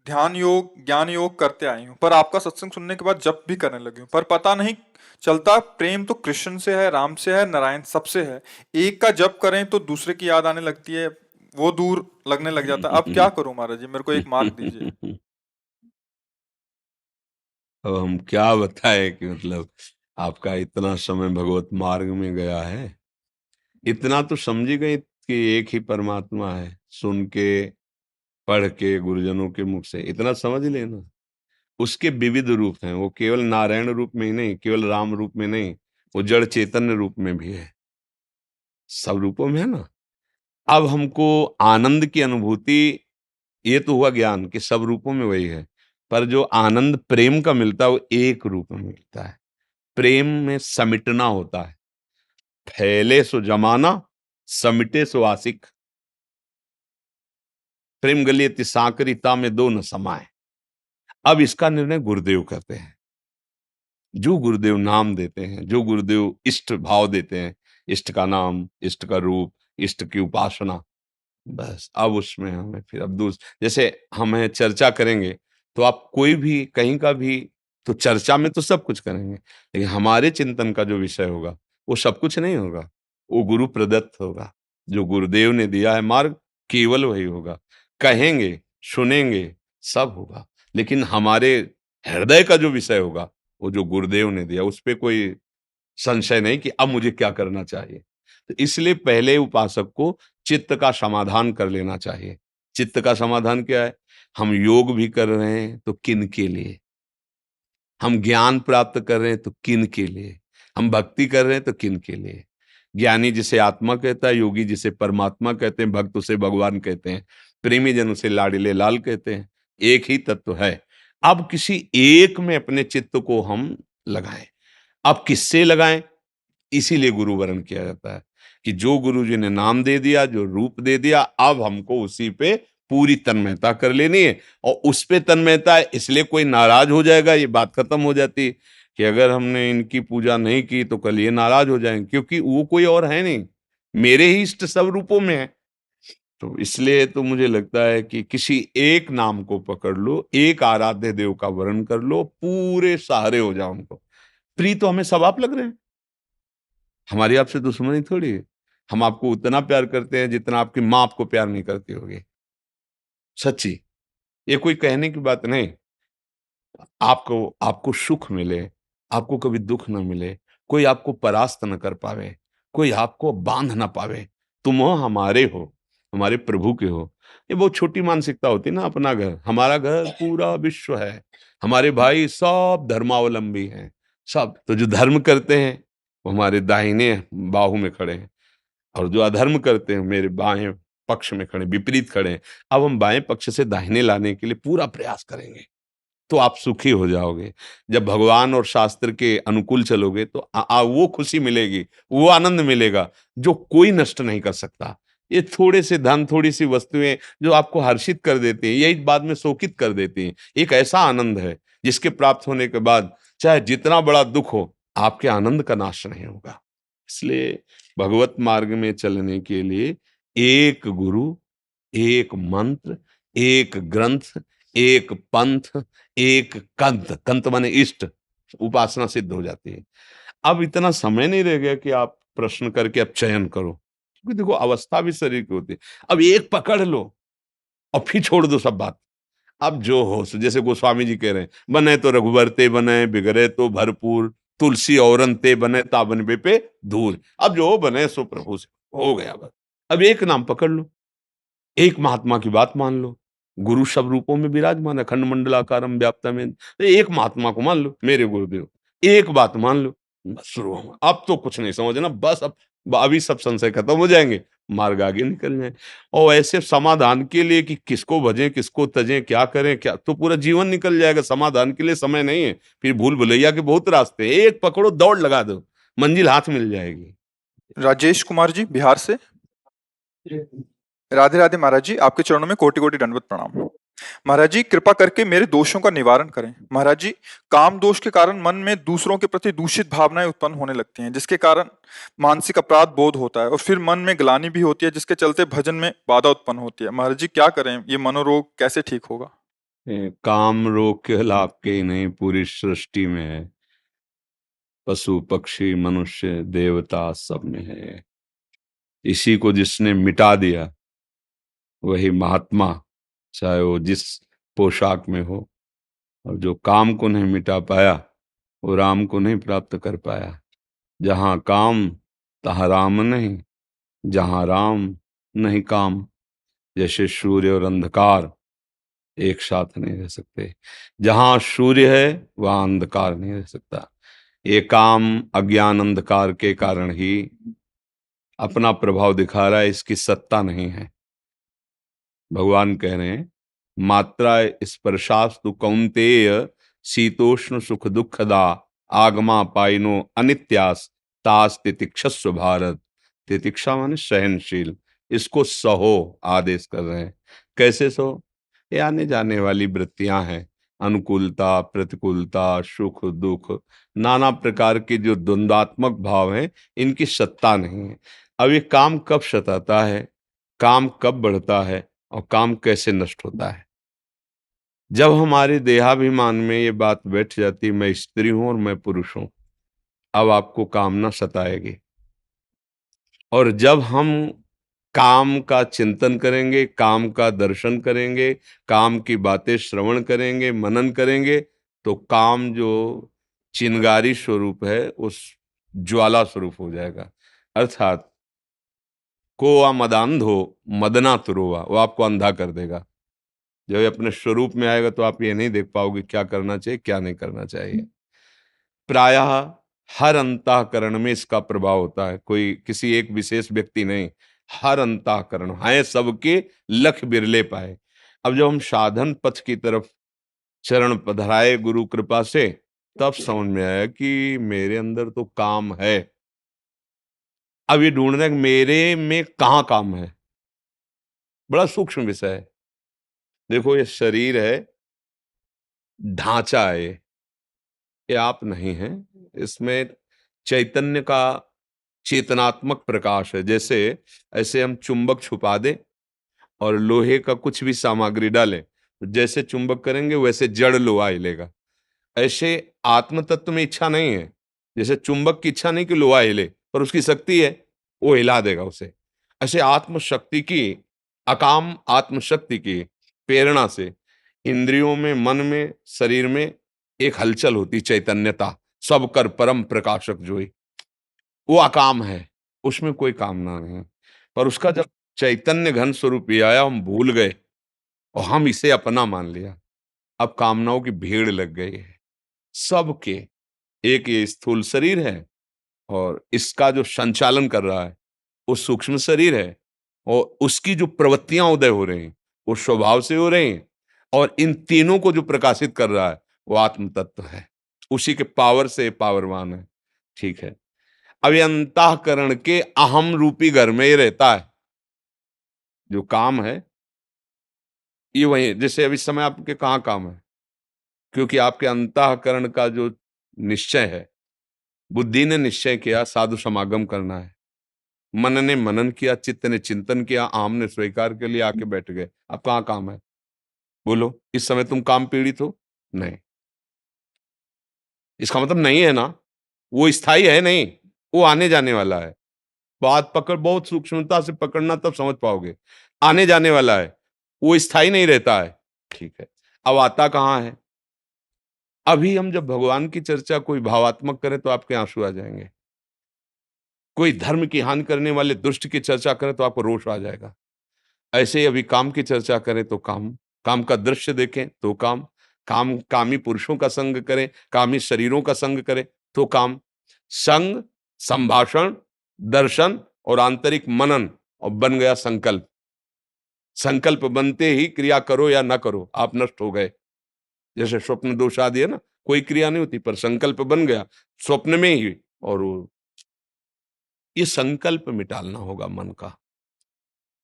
ध्यान योग, ज्ञान योग करते आई हूँ, पर आपका सत्संग सुनने के बाद जप भी करने लगी हूँ, पर पता नहीं चलता प्रेम तो कृष्ण से है, राम से है, नारायण सबसे है। एक का जप करें तो दूसरे की याद आने लगती है, वो दूर लगने लग जाता है। अब क्या करूं महाराज जी, मेरे को एक मार्ग दीजिए। अब हम क्या बताएं कि मतलब आपका इतना समय भगवत मार्ग में गया है। इतना तो समझी गई कि एक ही परमात्मा है, सुन के पढ़ के गुरुजनों के मुख से इतना समझ लेना। उसके विविध रूप हैं, वो केवल नारायण रूप में ही नहीं, केवल राम रूप में नहीं, वो जड़ चैतन्य रूप में भी है, सब रूपों में है ना। अब हमको आनंद की अनुभूति, ये तो हुआ ज्ञान कि सब रूपों में वही है, पर जो आनंद प्रेम का मिलता है वो एक रूप में मिलता है। प्रेम में समिटना होता है, फैले सो जमाना, समिटे सो आशिक। प्रेम गलियति सांकरिता में दो न समाए। अब इसका निर्णय गुरुदेव करते हैं। जो गुरुदेव नाम देते हैं, जो गुरुदेव इष्ट भाव देते हैं, इष्ट का नाम, इष्ट का रूप, इष्ट की उपासना, बस अब उसमें हमें फिर अब जैसे हमें चर्चा करेंगे, तो आप कोई भी कहीं का भी, तो चर्चा में तो सब कुछ करेंगे, लेकिन हमारे चिंतन का जो विषय होगा वो सब कुछ नहीं होगा, वो गुरु प्रदत्त होगा। जो गुरुदेव ने दिया है मार्ग, केवल वही होगा। कहेंगे, सुनेंगे, सब होगा, लेकिन हमारे हृदय का जो विषय होगा, वो जो गुरुदेव ने दिया, उस पे कोई संशय नहीं कि अब मुझे क्या करना चाहिए। तो इसलिए पहले उपासक को चित्त का समाधान कर लेना चाहिए। चित्त का समाधान क्या है? हम योग भी कर रहे हैं तो किन के लिए? हम ज्ञान प्राप्त कर रहे हैं तो किन के लिए? हम भक्ति कर रहे हैं तो किन के लिए? ज्ञानी जिसे आत्मा कहता है, योगी जिसे परमात्मा कहते हैं, भक्त उसे भगवान कहते हैं, प्रेमी जन उसे लाडिले लाल कहते हैं। एक ही तत्व है। अब किसी एक में अपने चित्त को हम लगाएं। अब किससे लगाएं? इसीलिए गुरु वरण किया जाता है कि जो गुरु जी ने नाम दे दिया, जो रूप दे दिया, अब हमको उसी पे पूरी तन्मयता कर लेनी है। और उस पे तन्मयता है, इसलिए कोई नाराज हो जाएगा, ये बात खत्म हो जाती है कि अगर हमने इनकी पूजा नहीं की तो कल ये नाराज हो जाएंगे, क्योंकि वो कोई और है नहीं, मेरे ही इष्ट सब रूपों में है। तो इसलिए तो मुझे लगता है कि किसी एक नाम को पकड़ लो, एक आराध्य देव का वरण कर लो, पूरे सहारे हो जाओ उनको। प्रिय तो हमें सब आप लग रहे हैं, हमारी आपसे दुश्मनी थोड़ी है। हम आपको उतना प्यार करते हैं जितना आपकी माँ आपको प्यार नहीं करती होगी। सच्ची, ये कोई कहने की बात नहीं। आपको आपको सुख मिले, आपको कभी दुख ना मिले, कोई आपको परास्त न कर पावे, कोई आपको बांध ना पावे, तुम हो हमारे हो, हमारे प्रभु के हो। ये बहुत छोटी मानसिकता होती है ना, अपना घर, हमारा घर पूरा विश्व है, हमारे भाई सब धर्मावलंबी हैं, सब। तो जो धर्म करते हैं वो हमारे दाहिने बाहु में खड़े हैं, और जो अधर्म करते हैं मेरे बाएं पक्ष में खड़े, विपरीत खड़े हैं। अब हम बाएं पक्ष से दाहिने लाने के लिए पूरा प्रयास करेंगे, तो आप सुखी हो जाओगे। जब भगवान और शास्त्र के अनुकूल चलोगे तो वो खुशी मिलेगी, वो आनंद मिलेगा जो कोई नष्ट नहीं कर सकता। ये थोड़े से धन, थोड़ी सी वस्तुएं जो आपको हर्षित कर देती हैं, यही बाद में शोकित कर देती हैं। एक ऐसा आनंद है जिसके प्राप्त होने के बाद चाहे जितना बड़ा दुख हो, आपके आनंद का नाश नहीं होगा। इसलिए भगवत मार्ग में चलने के लिए एक गुरु, एक मंत्र, एक ग्रंथ, एक पंथ, एक कंत, कंत माने इष्ट, उपासना सिद्ध हो जाती है। अब इतना समय नहीं रह गया कि आप प्रश्न करके अब चयन करो, क्योंकि देखो अवस्था भी शरीर की होती है। अब एक पकड़ लो और फिर छोड़ दो सब बात। अब जो हो सो, जैसे गोस्वामी जी कह रहे हैं, बने तो रघुबर ते बने, बिगड़े तो भरपूर, तुलसी औरन ते बने, ताबन बे पे धूल। अब जो बने सो प्रभु से हो गया बस। अब एक नाम पकड़ लो, एक महात्मा की बात मान लो। गुरु सब रूपों में विराजमान है, खंड मंडलाकारम व्याप्तम। तो एक महात्मा को मान लो, मेरे गुरुदेव, एक बात मान लो, बस शुरू हो। अब तो कुछ नहीं समझना, बस अब अभी सब संशय खत्म हो जाएंगे, मार्ग आगे निकल जाए। और ऐसे समाधान के लिए कि किसको भजें, किसको तजें, क्या करें, क्या, तो पूरा जीवन निकल जाएगा। समाधान के लिए समय नहीं है, फिर भूल भुलैया के बहुत रास्ते हैं। एक पकड़ो, दौड़ लगा दो, मंजिल हाथ मिल जाएगी। राजेश कुमार जी बिहार से। राधे राधे महाराज जी, आपके चरणों में कोटि कोटि दंडवत प्रणाम। महाराज जी, कृपा करके मेरे दोषों का निवारण करें। महाराज जी, काम दोष के कारण मन में दूसरों के प्रति दूषित भावनाएं उत्पन्न होने लगती हैं, जिसके कारण मानसिक अपराध बोध होता है और फिर मन में ग्लानि भी होती है, जिसके चलते भजन में बाधा उत्पन्न होती है। महाराज जी, क्या करें? ये मनोरोग कैसे ठीक होगा? काम रोग केवल आपके ही नहीं, पूरी सृष्टि में है। पशु पक्षी मनुष्य देवता सब में है। इसी को जिसने मिटा दिया वही महात्मा, चाहे वो जिस पोशाक में हो। और जो काम को नहीं मिटा पाया वो राम को नहीं प्राप्त कर पाया। जहां काम तहां राम नहीं, जहां राम नहीं काम। जैसे सूर्य और अंधकार एक साथ नहीं रह सकते, जहां सूर्य है वहां अंधकार नहीं रह सकता। ये काम अज्ञान अंधकार के कारण ही अपना प्रभाव दिखा रहा है, इसकी सत्ता नहीं है। भगवान कह रहे हैं, मात्रा स्पर्शास्तु कौन्तेय शीतोष्ण सुख दुखदा आगमा पाइनो अनित्यास तास तितिक्षस्व भारत। तितिक्षा माने सहनशील, इसको सहो आदेश कर रहे हैं। कैसे सहो? ये आने जाने वाली वृत्तियां हैं, अनुकूलता प्रतिकूलता सुख दुख, नाना प्रकार के जो द्वंद्वात्मक भाव हैं, इनकी सत्ता नहीं है। अब ये काम कब सताता है, काम कब बढ़ता है और काम कैसे नष्ट होता है? जब हमारे देहाभिमान में ये बात बैठ जाती, मैं स्त्री हूं और मैं पुरुष हूं, अब आपको कामना सताएगी। और जब हम काम का चिंतन करेंगे, काम का दर्शन करेंगे, काम की बातें श्रवण करेंगे, मनन करेंगे, तो काम जो चिंगारी स्वरूप है उस ज्वाला स्वरूप हो जाएगा। अर्थात को मदांधो मदना तुरोवा, वो आपको अंधा कर देगा। जब ये अपने स्वरूप में आएगा तो आप ये नहीं देख पाओगे क्या करना चाहिए क्या नहीं करना चाहिए। प्रायः हर अंतःकरण में इसका प्रभाव होता है, कोई किसी एक विशेष व्यक्ति नहीं, हर अंतःकरण है सबके, लख बिरले पाए। अब जब हम साधन पथ की तरफ चरण पधराए गुरु कृपा से, तब समझ में आया कि मेरे अंदर तो काम है। अब ये ढूंढना कि मेरे में कहाँ काम है, बड़ा सूक्ष्म विषय है। देखो ये शरीर है, ढांचा है ये आप नहीं है। इसमें चैतन्य का चेतनात्मक प्रकाश है। जैसे ऐसे हम चुंबक छुपा दें और लोहे का कुछ भी सामग्री डालें, तो जैसे चुंबक करेंगे वैसे जड़ लोहा हिलेगा। ऐसे आत्म तत्व में इच्छा नहीं है। जैसे चुंबक की इच्छा नहीं कि लोहा हिले, पर उसकी शक्ति है, वो हिला देगा उसे। ऐसे आत्मशक्ति की, अकाम आत्मशक्ति की प्रेरणा से इंद्रियों में, मन में, शरीर में एक हलचल होती, चैतन्यता। सब कर परम प्रकाशक जोई, वो अकाम है, उसमें कोई कामना नहीं। पर उसका जब चैतन्य घन स्वरूप ये आया, हम भूल गए और हम इसे अपना मान लिया। अब कामनाओं की भीड़ लग गई है सबके। एक ये स्थूल शरीर है और इसका जो संचालन कर रहा है वो सूक्ष्म शरीर है, और उसकी जो प्रवृत्तियां उदय हो रही हैं वो स्वभाव से हो रही हैं, और इन तीनों को जो प्रकाशित कर रहा है वो आत्म तत्व है। उसी के पावर से पावरवान है। ठीक है, अब ये अंतःकरण के अहम रूपी घर में ही रहता है। जो काम है ये वही, जैसे अभी समय आपके कहाँ काम है, क्योंकि आपके अंतःकरण का जो निश्चय है, बुद्धि ने निश्चय किया साधु समागम करना है, मन ने मनन किया, चित्त ने चिंतन किया, आम ने स्वीकार के लिए आके बैठ गए। अब कहाँ काम है, बोलो। इस समय तुम काम पीड़ित हो? नहीं। इसका मतलब नहीं है ना, वो स्थायी है नहीं, वो आने जाने वाला है। बात पकड़, बहुत सूक्ष्मता से पकड़ना, तब समझ पाओगे। आने जाने वाला है, वो स्थायी नहीं रहता है। ठीक है, अब आता कहाँ है? अभी हम जब भगवान की चर्चा कोई भावात्मक करें तो आपके आंसू आ जाएंगे। कोई धर्म की हानि करने वाले दुष्ट की चर्चा करें तो आपको रोष आ जाएगा। ऐसे ही अभी काम की चर्चा करें तो काम, काम का दृश्य देखें तो काम, काम कामी पुरुषों का संग करें, कामी शरीरों का संग करें तो काम। संग, संभाषण, दर्शन और आंतरिक मनन, और बन गया संकल्प। संकल्प बनते ही क्रिया करो या ना करो, आप नष्ट हो गए। जैसे स्वप्न दोष आदि है ना, कोई क्रिया नहीं होती पर संकल्प बन गया स्वप्न में ही, और ये संकल्प मिटालना होगा मन का।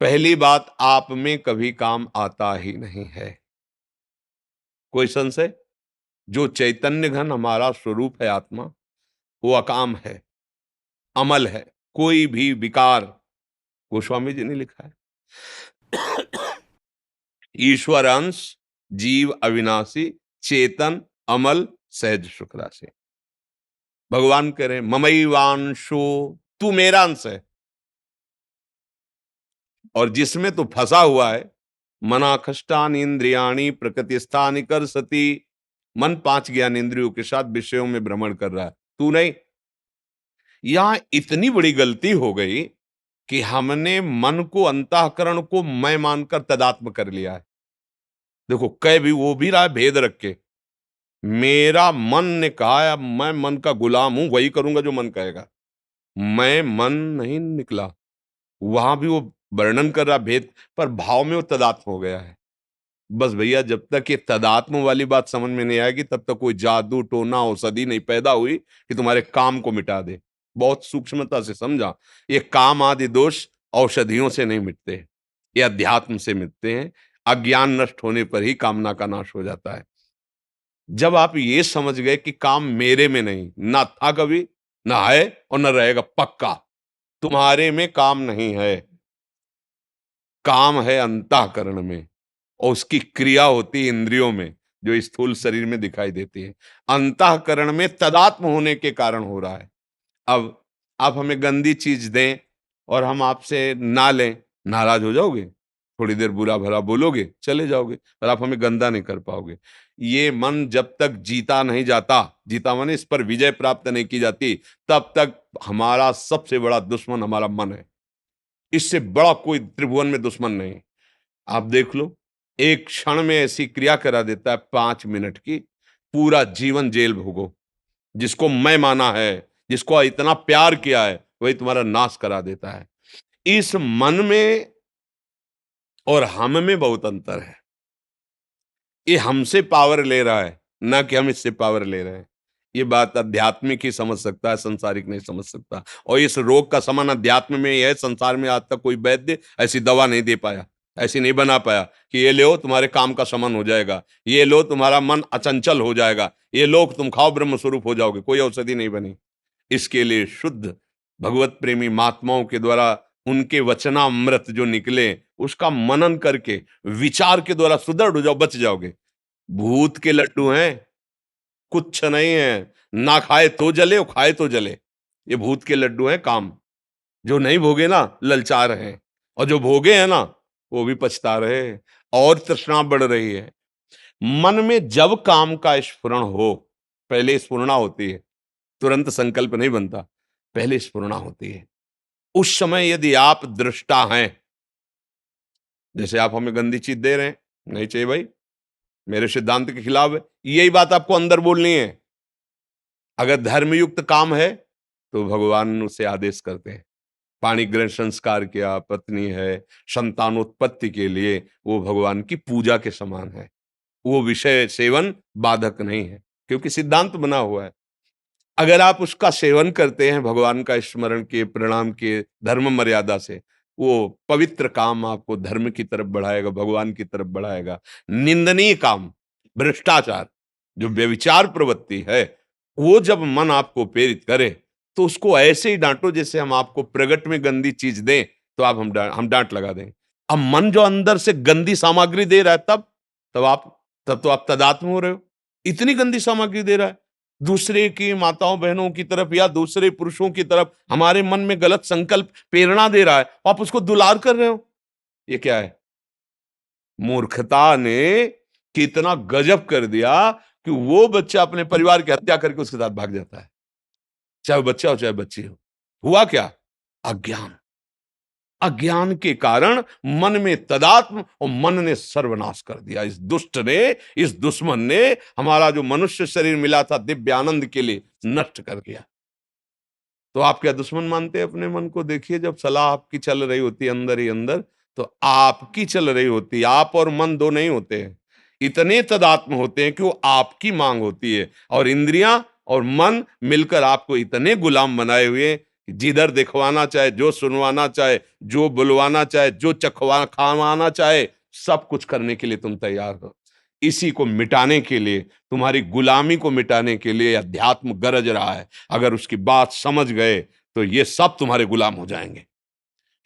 पहली बात, आप में कभी काम आता ही नहीं है। कोई संशय? जो चैतन्य घन हमारा स्वरूप है आत्मा, वो अकाम है, अमल है, कोई भी विकार। गोस्वामी जी ने लिखा है ईश्वर अंश, जीव अविनाशी, चेतन, अमल, सहज सुख राशि। भगवान कह रहे ममैवांशो, तू मेरा अंश है, और जिसमें तू फंसा हुआ है, मना खष्टान इंद्रियाणी प्रकृति स्थान कर सती, मन पांच ज्ञान इंद्रियों के साथ विषयों में भ्रमण कर रहा है, तू नहीं। यहां इतनी बड़ी गलती हो गई कि हमने मन को, अंतःकरण को मैं मानकर तदात्म कर लिया है। देखो, कह भी वो भी रहा है भेद रख के, मेरा मन ने कहा है, अब मैं मन का गुलाम हूं, वही करूंगा जो मन कहेगा। मैं मन नहीं निकला, वहां भी वो वर्णन कर रहा भेद, पर भाव में वो तदात्म हो गया है। बस भैया, जब तक ये तदात्म वाली बात समझ में नहीं आएगी तब तक कोई जादू टोना औषधि नहीं पैदा हुई कि तुम्हारे काम को मिटा दे। बहुत सूक्ष्मता से समझा, ये काम आदि दोष औषधियों से नहीं मिटते, ये अध्यात्म से मिटते हैं। अज्ञान नष्ट होने पर ही कामना का नाश हो जाता है। जब आप ये समझ गए कि काम मेरे में नहीं, ना था कभी, ना है और ना रहेगा, पक्का तुम्हारे में काम नहीं है, काम है अंतःकरण में, और उसकी क्रिया होती है इंद्रियों में, जो स्थूल शरीर में दिखाई देती है। अंतःकरण में तदात्म होने के कारण हो रहा है। अब आप हमें गंदी चीज दें और हम आपसे ना लें, नाराज हो जाओगे, थोड़ी देर बुरा भला बोलोगे, चले जाओगे, पर आप हमें गंदा नहीं कर पाओगे। ये मन जब तक जीता नहीं जाता, जीता माने इस पर विजय प्राप्त नहीं की जाती, तब तक हमारा सबसे बड़ा दुश्मन हमारा मन है। इससे बड़ा कोई त्रिभुवन में दुश्मन नहीं। आप देख लो, एक क्षण में ऐसी क्रिया करा देता है 5 मिनट की, पूरा जीवन जेल भोगो। जिसको मैं माना है, जिसको इतना प्यार किया है वही तुम्हारा नाश करा देता है। इस मन में और हम में बहुत अंतर है। ये हमसे पावर ले रहा है, ना कि हम इससे पावर ले रहे हैं। ये बात आध्यात्मिक ही समझ सकता है, संसारिक नहीं समझ सकता। और इस रोग का समान अध्यात्म में ही है। संसार में आज तक कोई वैद्य ऐसी दवा नहीं दे पाया, ऐसी नहीं बना पाया कि ये लो तुम्हारे काम का शमन हो जाएगा, ये लो तुम्हारा मन अचंचल हो जाएगा, ये लो तुम खाओ ब्रह्म स्वरूप हो जाओगे। कोई औषधि नहीं बनी। इसके लिए शुद्ध भगवत प्रेमी महात्माओं के द्वारा उनके वचनामृत जो निकले उसका मनन करके विचार के द्वारा सुदृढ़ हो जाओ, बच जाओगे। भूत के लड्डू हैं, कुछ नहीं है। ना खाए तो जले और खाए तो जले। ये भूत के लड्डू हैं काम। जो नहीं भोगे ना ललचा रहे हैं, और जो भोगे हैं ना वो भी पछता रहे हैं, और तृष्णा बढ़ रही है। मन में जब काम का स्फुरण हो, पहले स्फुरणा होती है, तुरंत संकल्प नहीं बनता, पहले स्फुरणा होती है। उस समय यदि आप दृष्टा हैं, जैसे आप हमें गंदी चीज दे रहे हैं, नहीं चाहिए भाई, मेरे सिद्धांत के खिलाफ है, यही बात आपको अंदर बोलनी है। अगर धर्मयुक्त काम है तो भगवान उसे आदेश करते हैं। पाणी ग्रहण संस्कार किया, पत्नी है, संतानोत्पत्ति के लिए वो भगवान की पूजा के समान है। वो विषय सेवन बाधक नहीं है, क्योंकि सिद्धांत बना हुआ है। अगर आप उसका सेवन करते हैं भगवान का स्मरण के, प्रणाम के, धर्म मर्यादा से, वो पवित्र काम आपको धर्म की तरफ बढ़ाएगा, भगवान की तरफ बढ़ाएगा। निंदनीय काम, भ्रष्टाचार, जो व्यभिचार प्रवृत्ति है, वो जब मन आपको प्रेरित करे तो उसको ऐसे ही डांटो जैसे हम आपको प्रगट में गंदी चीज दें तो आप हम डांट लगा दें। अब मन जो अंदर से गंदी सामग्री दे रहा है तब तो आप तदात्म हो रहे हो। इतनी गंदी सामग्री दे रहा है दूसरे की माताओं बहनों की तरफ या दूसरे पुरुषों की तरफ, हमारे मन में गलत संकल्प प्रेरणा दे रहा है, आप उसको दुलार कर रहे हो। ये क्या है? मूर्खता ने कितना गजब कर दिया कि वो बच्चा अपने परिवार की हत्या करके उसके साथ भाग जाता है, चाहे वो बच्चा हो चाहे बच्ची हो। हुआ क्या? अज्ञान। अज्ञान के कारण मन में तदात्म, और मन ने सर्वनाश कर दिया। इस दुष्ट ने, इस दुश्मन ने हमारा जो मनुष्य शरीर मिला था दिव्य आनंद के लिए, नष्ट कर दिया। तो आप क्या दुश्मन मानते हैं अपने मन को? देखिए, जब सलाह आपकी चल रही होती है अंदर ही अंदर, तो आपकी चल रही होती है। आप और मन दो नहीं होते हैं, इतने तदात्म होते हैं कि वो आपकी मांग होती है, और इंद्रियां और मन मिलकर आपको इतने गुलाम बनाए हुए हैं कि जिधर दिखवाना चाहे, जो सुनवाना चाहे, जो बुलवाना चाहे, जो चखवा खावाना चाहे, सब कुछ करने के लिए तुम तैयार हो। इसी को मिटाने के लिए, तुम्हारी गुलामी को मिटाने के लिए अध्यात्म गरज रहा है। अगर उसकी बात समझ गए तो ये सब तुम्हारे गुलाम हो जाएंगे।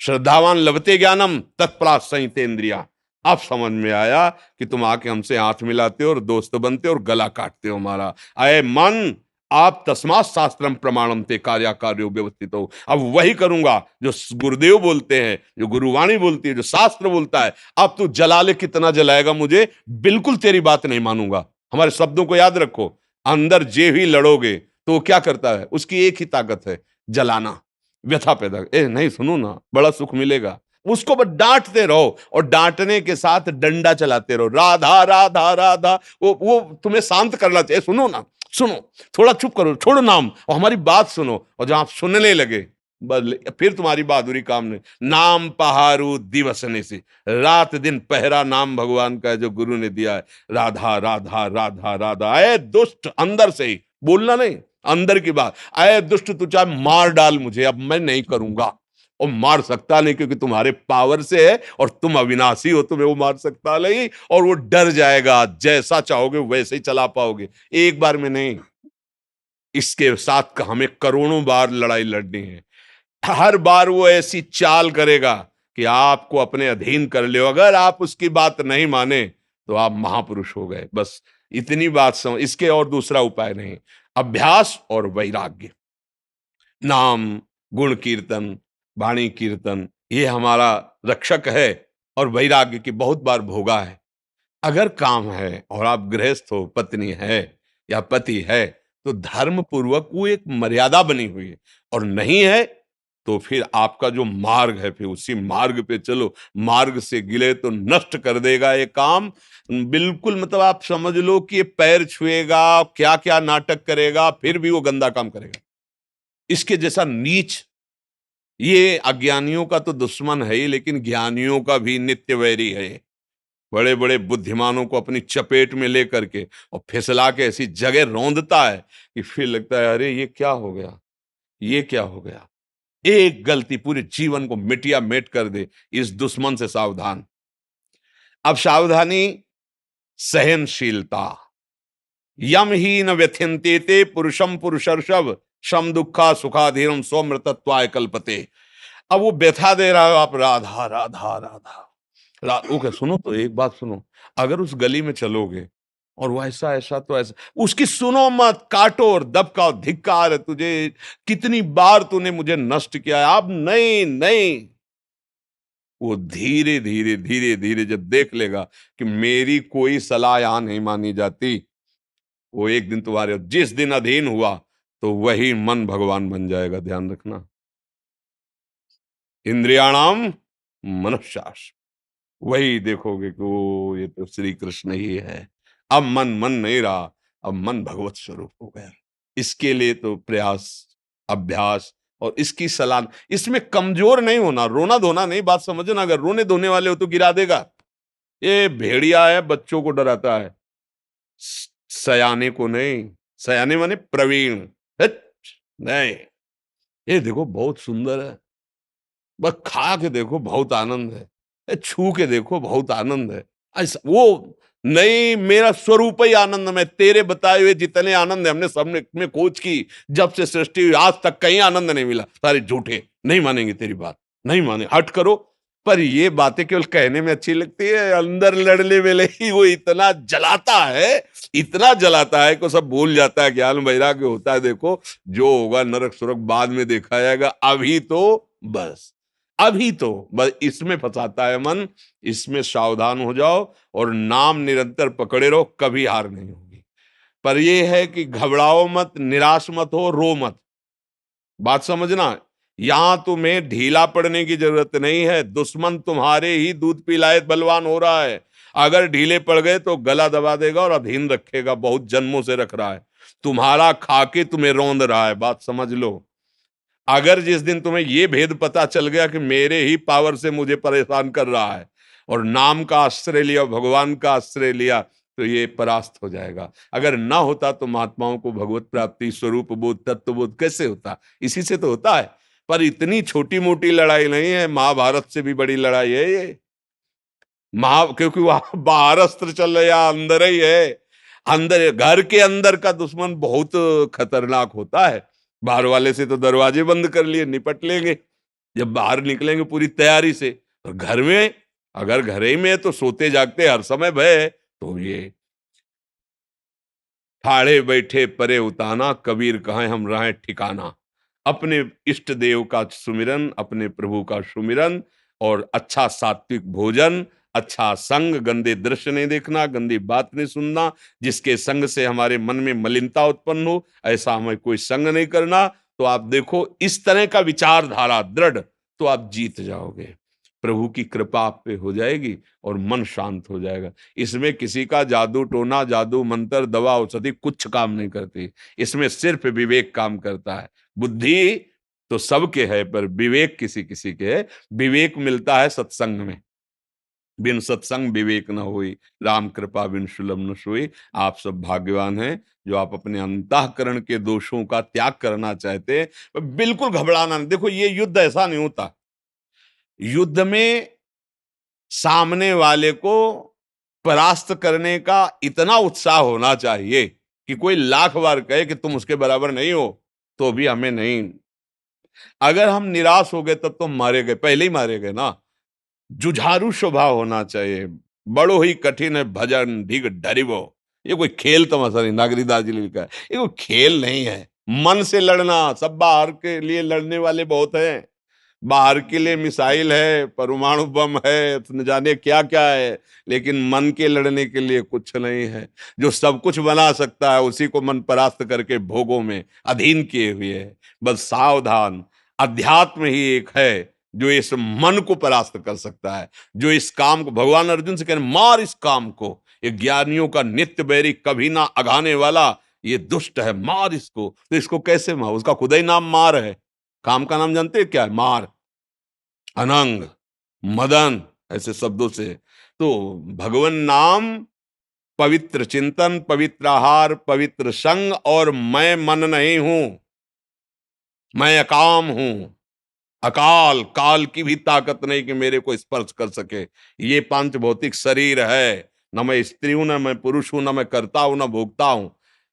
श्रद्धावान लभते ज्ञानम तत्परा संहितेन्द्रिया। अब समझ में आया कि तुम आके हमसे हाथ मिलाते हो और दोस्त बनते हो और गला काटते हो हमारा। अय मन, आप तस्मात् शास्त्रम प्रमाणम ते कार्याकार्यो व्यवस्थित हो। अब वही करूंगा जो गुरुदेव बोलते हैं, जो गुरुवाणी बोलती है, जो शास्त्र बोलता है। अब तू जला ले, कितना जलाएगा मुझे, बिल्कुल तेरी बात नहीं मानूंगा। हमारे शब्दों को याद रखो। अंदर जे भी लड़ोगे तो वो क्या करता है? उसकी एक ही ताकत है, जलाना, व्यथा पैदा। नहीं सुनो ना, बड़ा सुख मिलेगा। उसको बस डांटते रहो, और डांटने के साथ डंडा चलाते रहो, राधा राधा राधा। वो तुम्हें शांत करना चाहिए। सुनो ना, सुनो, थोड़ा चुप करो, छोड़ो नाम, और हमारी बात सुनो। और जहां आप सुनने लगे, बस फिर तुम्हारी बहादुरी काम नहीं। नाम पहारू दिवसने से, रात दिन पहरा नाम भगवान का है जो गुरु ने दिया है। राधा राधा राधा राधा। अय दुष्ट, अंदर से ही बोलना नहीं, अंदर की बात। अय दुष्ट, तू चाहे मार डाल मुझे, अब मैं नहीं करूंगा। और मार सकता नहीं, क्योंकि तुम्हारे पावर से है, और तुम अविनाशी हो, तुम्हें वो मार सकता नहीं। और वो डर जाएगा, जैसा चाहोगे वैसे ही चला पाओगे, एक बार में नहीं। इसके साथ हमें करोड़ों बार लड़ाई लड़नी है। हर बार वो ऐसी चाल करेगा कि आपको अपने अधीन कर ले। अगर आप उसकी बात नहीं माने तो आप महापुरुष हो गए। बस इतनी बात समझ, इसके और दूसरा उपाय नहीं। अभ्यास और वैराग्य। नाम, गुण कीर्तन, वाणी कीर्तन, ये हमारा रक्षक है। और वैराग्य की बहुत बार भोगा है। अगर काम है और आप गृहस्थ हो, पत्नी है या पति है, तो धर्म पूर्वक वो एक मर्यादा बनी हुई है। और नहीं है तो फिर आपका जो मार्ग है, फिर उसी मार्ग पे चलो। मार्ग से गिले तो नष्ट कर देगा ये काम। बिल्कुल, मतलब आप समझ लो कि ये पैर छुएगा, क्या क्या नाटक करेगा, फिर भी वो गंदा काम करेगा। इसके जैसा नीच, ये अज्ञानियों का तो दुश्मन है ही, लेकिन ज्ञानियों का भी नित्य वैरी है। बड़े बड़े बुद्धिमानों को अपनी चपेट में लेकर के और फिसला के ऐसी जगह रौंदता है कि फिर लगता है अरे ये क्या हो गया, ये क्या हो गया। एक गलती पूरे जीवन को मिटिया मेट कर दे। इस दुश्मन से सावधान। अब सावधानी, सहनशीलता। यम ही न व्यथ्यन्ते ते पुरुषम पुरुषर्षभ शम दुखा सुखाधीनम स्वमृतत्वाय कल्पते। अब वो व्यथा दे रहा है, आप राधा राधा राधा ओके सुनो, तो एक बात सुनो, अगर उस गली में चलोगे और वो ऐसा ऐसा तो ऐसा, उसकी सुनो मत, काटो और दबकाओ, धिक्कार है तुझे, कितनी बार तूने मुझे नष्ट किया है। अब नहीं नहीं, वो धीरे धीरे धीरे धीरे जब देख लेगा कि मेरी कोई सलाह यहां नहीं मानी जाती, वो एक दिन तुम्हारे, जिस दिन अधीन हुआ तो वही मन भगवान बन जाएगा। ध्यान रखना, इंद्रियाणाम मनश्शास, वही देखोगे कि वो ये तो श्री कृष्ण ही है। अब मन मन नहीं रहा, अब मन भगवत स्वरूप हो गया। इसके लिए तो प्रयास, अभ्यास और इसकी सलाह। इसमें कमजोर नहीं होना, रोना धोना नहीं, बात समझना। अगर रोने धोने वाले हो तो गिरा देगा। ये भेड़िया है, बच्चों को डराता है, सयाने को नहीं। सयाने माने प्रवीण। हट, नहीं, ये देखो बहुत सुंदर है, बस खा के देखो बहुत आनंद है, छू के देखो बहुत आनंद है। ऐसा वो नहीं, मेरा स्वरूप ही आनंद में, तेरे बताए हुए जितने आनंद है हमने सबने में खोज की, जब से सृष्टि हुई आज तक कहीं आनंद नहीं मिला। सारे झूठे, नहीं मानेंगे तेरी बात, नहीं माने, हट करो। पर ये बातें केवल कहने में अच्छी लगती है, अंदर लड़ने वेले ही वो इतना जलाता है, इतना जलाता है कि सब भूल जाता है। ज्ञान वैराग्य होता है, देखो जो होगा नरक सुरक बाद में देखा जाएगा, अभी तो बस, अभी तो बस इसमें फंसाता है मन। इसमें सावधान हो जाओ और नाम निरंतर पकड़े रहो, कभी हार नहीं होगी। पर यह है कि घबराओ मत, निराश मत हो, रो मत। बात समझना, यहां तुम्हें ढीला पड़ने की जरूरत नहीं है। दुश्मन तुम्हारे ही दूध पिलाए बलवान हो रहा है। अगर ढीले पड़ गए तो गला दबा देगा और अधीन रखेगा, बहुत जन्मों से रख रहा है, तुम्हारा खाके तुम्हें रौंद रहा है। बात समझ लो। अगर जिस दिन तुम्हें यह भेद पता चल गया कि मेरे ही पावर से मुझे परेशान कर रहा है और नाम का आश्रय लिया, भगवान का आश्रय लिया, तो ये परास्त हो जाएगा। अगर ना होता तो महात्माओं को भगवत प्राप्ति, स्वरूप बोध, तत्व बोध कैसे होता? इसी से तो होता है। पर इतनी छोटी मोटी लड़ाई नहीं है, महाभारत से भी बड़ी लड़ाई है ये। क्योंकि वहां बाहर अस्त्र चल रहा, अंदर ही है। अंदर, घर के अंदर का दुश्मन बहुत खतरनाक होता है। बाहर वाले से तो दरवाजे बंद कर लिए, निपट लेंगे। जब बाहर निकलेंगे पूरी तैयारी से। और घर में, अगर घर ही में तो सोते जागते हर समय भय है, तो ये ठाड़े बैठे परे उताना, कबीर कहाँ हम रहे ठिकाना। अपने इष्ट देव का सुमिरन, अपने प्रभु का सुमिरन और अच्छा सात्विक भोजन, अच्छा संग, गंदे दृश्य नहीं देखना, गंदी बात नहीं सुनना, जिसके संग से हमारे मन में मलिनता उत्पन्न हो ऐसा हमें कोई संग नहीं करना। तो आप देखो, इस तरह का विचारधारा दृढ़, तो आप जीत जाओगे। प्रभु की कृपा आप पे हो जाएगी और मन शांत हो जाएगा। इसमें किसी का जादू टोना, जादू मंत्र, दवा औषधि कुछ काम नहीं करती। इसमें सिर्फ विवेक काम करता है। बुद्धि तो सबके है, पर विवेक किसी किसी के है। विवेक मिलता है सत्संग में। बिन सत्संग विवेक न होई, राम कृपा बिन सुलभ न सोई। आप सब भाग्यवान हैं जो आप अपने अंतःकरण के दोषों का त्याग करना चाहते हैं। बिल्कुल घबराना नहीं। देखो, ये युद्ध ऐसा नहीं होता। युद्ध में सामने वाले को परास्त करने का इतना उत्साह होना चाहिए कि कोई लाख बार कहे कि तुम उसके बराबर नहीं हो, तो भी हमें नहीं। अगर हम निराश हो गए तब तो मारे गए, पहले ही मारे गए ना। जुझारू स्वभाव होना चाहिए। बड़ो ही कठिन है भजन ढिग डरिवो। ये कोई खेल तमाशा नहीं, नागरीदास जी ने लिखा है, ये कोई खेल नहीं है। मन से लड़ना, सब बाहर के लिए लड़ने वाले बहुत हैं। बाहर के लिए मिसाइल है, परमाणु बम है, न जाने क्या क्या है, लेकिन मन के लड़ने के लिए कुछ नहीं है। जो सब कुछ बना सकता है उसी को मन परास्त करके भोगों में अधीन किए हुए है। बस सावधान, अध्यात्म ही एक है जो इस मन को परास्त कर सकता है, जो इस काम को, भगवान अर्जुन से कह रहे मार इस काम को, ये ज्ञानियों का नित्य बैरी, कभी ना अघाने वाला, ये दुष्ट है, मार इसको। तो इसको कैसे मार? उसका खुदा ही नाम मार है। काम का नाम जानते हैं क्या है? मार, अनंग, मदन, ऐसे शब्दों से। तो भगवान नाम, पवित्र चिंतन, पवित्र आहार, पवित्र संग, और मैं मन नहीं हूं, मैं अकाम हूं। अकाल, काल की भी ताकत नहीं कि मेरे को स्पर्श कर सके। ये पांच भौतिक शरीर है, न मैं स्त्री हूं, न मैं पुरुष हूं, न मैं करता हूं, न भोगता हूं।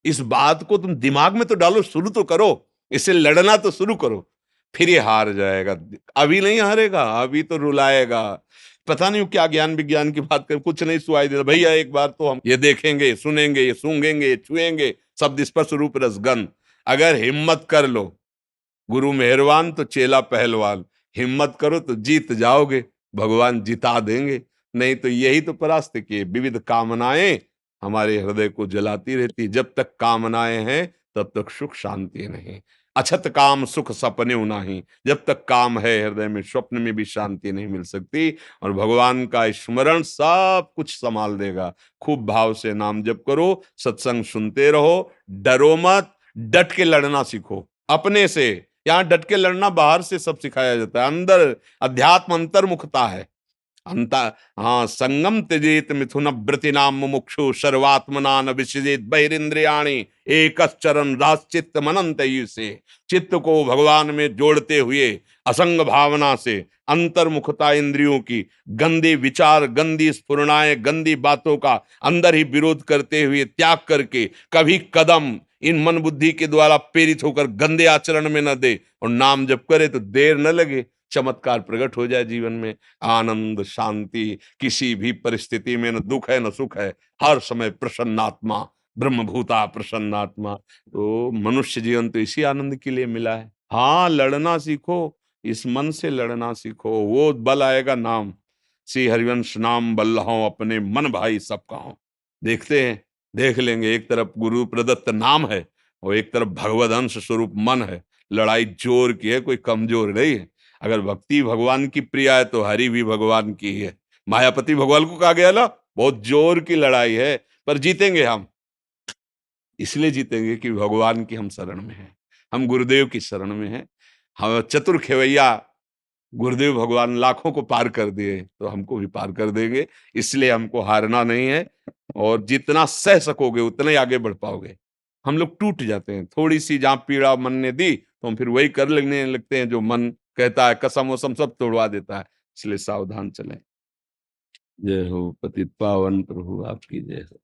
इस बात को तुम दिमाग में तो डालो, शुरू तो करो, इससे लड़ना तो शुरू करो, फिर ये हार जाएगा। अभी नहीं हारेगा, अभी तो रुलाएगा। पता नहीं क्या ज्ञान विज्ञान की बात कर, कुछ नहीं सुनाई देता भैया। एक बार तो हम ये देखेंगे, सुनेंगे, ये सूंघेंगे, ये छुएंगे, शब्द स्पर्श रूप रसगंध। अगर हिम्मत कर लो, गुरु मेहरबान तो चेला पहलवान, हिम्मत करो तो जीत जाओगे, भगवान जिता देंगे। नहीं तो यही तो परास्त किए, विविध कामनाएं हमारे हृदय को जलाती रहती। जब तक कामनाएं हैं तब तक सुख शांति नहीं। अछत काम सुख सपने नहीं, जब तक काम है हृदय में, स्वप्न में भी शांति नहीं मिल सकती। और भगवान का स्मरण सब कुछ संभाल देगा। खूब भाव से नाम जप करो, सत्संग सुनते रहो, डरो मत, डट के लड़ना सीखो अपने से। यहां डट के लड़ना बाहर से सब सिखाया जाता है, अंदर अध्यात्म अंतर्मुखता है। अंता हाँ, संगम त्यजेत मिथुन व्रति नाम मुमुक्षु सर्वात्मना न विसृजेत बहिरिंद्रियाणि एकश्चरन् राश्चित्त मनंत से। चित्त को भगवान में जोड़ते हुए असंग भावना से, अंतर्मुखता इंद्रियों की, गंदे विचार, गंदी स्फुरणाएं, गंदी बातों का अंदर ही विरोध करते हुए त्याग करके कभी कदम इन मन बुद्धि के द्वारा प्रेरित होकर गंदे आचरण में न दे, और नाम जप करे तो देर न लगे, चमत्कार प्रकट हो जाए जीवन में। आनंद, शांति, किसी भी परिस्थिति में न दुख है न सुख है, हर समय प्रसन्नात्मा, ब्रह्मभूता प्रसन्नात्मा। तो मनुष्य जीवन तो इसी आनंद के लिए मिला है। हाँ, लड़ना सीखो, इस मन से लड़ना सीखो, वो बल आएगा नाम। श्री हरिवंश नाम बल्लहों, अपने मन भाई सबका हो। देखते हैं, देख लेंगे, एक तरफ गुरु प्रदत्त नाम है और एक तरफ भगवद अंश स्वरूप मन है। लड़ाई जोर की है, कोई कमजोर नहीं है। अगर भक्ति भगवान की प्रिया है तो हरि भी भगवान की ही है। मायापति भगवान को कहा गया ना, बहुत जोर की लड़ाई है, पर जीतेंगे हम। इसलिए जीतेंगे कि भगवान की हम शरण में हैं, हम गुरुदेव की शरण में हैं। हम चतुर खेवैया गुरुदेव भगवान लाखों को पार कर दिए, तो हमको भी पार कर देंगे। इसलिए हमको हारना नहीं है, और जितना सह सकोगे उतना ही आगे बढ़ पाओगे। हम लोग टूट जाते हैं, थोड़ी सी जहां पीड़ा मन ने दी तो हम फिर वही कर लगने लगते हैं जो मन कहता है, कसम वसम सब तोड़वा देता है। इसलिए सावधान चलें। जय हो पतित पावन प्रभु आपकी जय हो।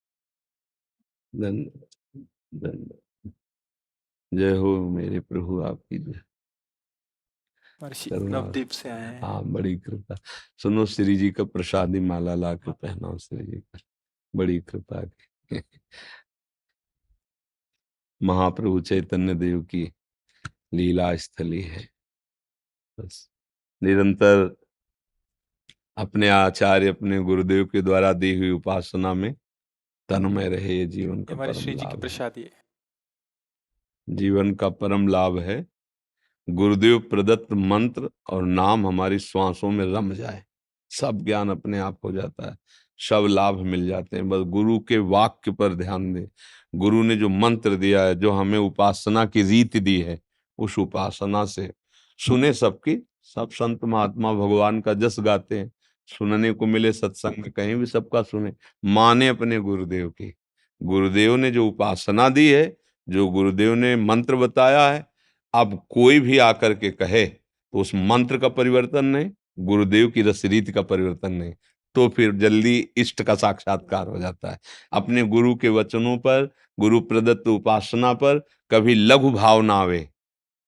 धन्यवाद, धन्यवाद। जय हो मेरे प्रभु आपकी जय। महर्षि करुणा, नवदीप से आए हैं। हाँ, बड़ी कृपा। सुनो, श्री जी का प्रसादी माला ला के पहनाओ श्री जी का, बड़ी कृपा की। महाप्रभु चैतन्य देव की लीला स्थली है। बस निरंतर अपने आचार्य, अपने गुरुदेव के द्वारा दी हुई उपासना में तन्मय रहे, ये जीवन का ये हमारे परम श्री जी की लाभ है। प्रसादी है। जीवन का परम लाभ है गुरुदेव प्रदत्त मंत्र और नाम हमारी श्वासों में रम जाए, सब ज्ञान अपने आप हो जाता है, सब लाभ मिल जाते हैं। बस गुरु के वाक्य पर ध्यान दें। गुरु ने जो मंत्र दिया है, जो हमें उपासना की रीति दी है, उस उपासना से सुने सबकी। सब संत महात्मा भगवान का जस गाते हैं, सुनने को मिले सत्संग में, कहीं भी सबका सुने, माने अपने गुरुदेव की। गुरुदेव ने जो उपासना दी है, जो गुरुदेव ने मंत्र बताया है, अब कोई भी आकर के कहे तो उस मंत्र का परिवर्तन नहीं, गुरुदेव की रस रीति का परिवर्तन नहीं, तो फिर जल्दी इष्ट का साक्षात्कार हो जाता है। अपने गुरु के वचनों पर, गुरु प्रदत्त उपासना पर कभी लघु भाव ना आवे।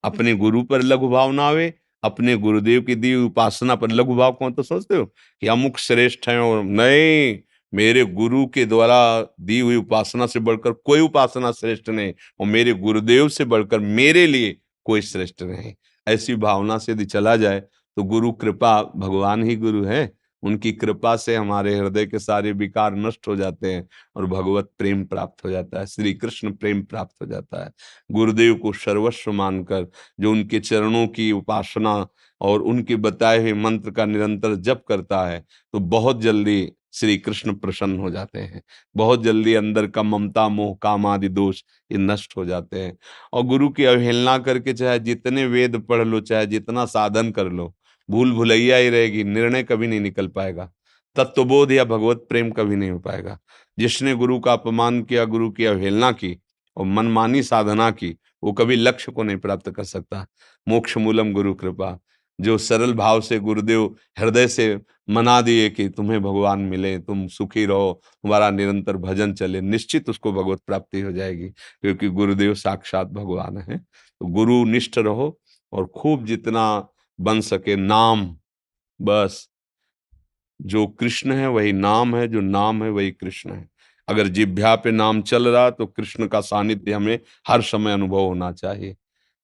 अपने गुरु पर लघु भाव ना आवे, अपने गुरुदेव की दी हुई उपासना पर लघु भाव। कौन तो सोचते हो कि अमुक श्रेष्ठ है, और नहीं, मेरे गुरु के द्वारा दी हुई उपासना से बढ़कर कोई उपासना श्रेष्ठ नहीं, और मेरे गुरुदेव से बढ़कर मेरे लिए कोई श्रेष्ठ नहीं। ऐसी भावना से यदि चला जाए तो गुरु कृपा, भगवान ही गुरु है, उनकी कृपा से हमारे हृदय के सारे विकार नष्ट हो जाते हैं और भगवत प्रेम प्राप्त हो जाता है, श्री कृष्ण प्रेम प्राप्त हो जाता है। गुरुदेव को सर्वस्व मानकर जो उनके चरणों की उपासना और उनके बताए हुए मंत्र का निरंतर जप करता है, तो बहुत जल्दी श्री कृष्ण प्रसन्न हो जाते हैं। बहुत जल्दी अंदर का ममता मोह काम आदि दोष ये नष्ट हो जाते हैं। और गुरु की अवहेलना करके चाहे जितने वेद पढ़ लो, चाहे जितना साधन कर लो, भूल भुलैया ही रहेगी, निर्णय कभी नहीं निकल पाएगा, तत्वबोध या भगवत प्रेम कभी नहीं हो पाएगा। जिसने गुरु का अपमान किया, गुरु की अवहेलना की और मनमानी साधना की, वो कभी लक्ष्य को नहीं प्राप्त कर सकता। मोक्ष मूलम गुरु कृपा। जो सरल भाव से गुरुदेव हृदय से मना दिए कि तुम्हें भगवान मिले, तुम सुखी रहो, तुम्हारा निरंतर भजन चले, निश्चित उसको भगवत प्राप्ति हो जाएगी, क्योंकि गुरुदेव साक्षात भगवान है। तो गुरु निष्ठ रहो और खूब जितना बन सके नाम, बस जो कृष्ण है वही नाम है, जो नाम है वही कृष्ण है। अगर जिह्वा पे नाम चल रहा तो कृष्ण का सानिध्य हमें हर समय अनुभव होना चाहिए।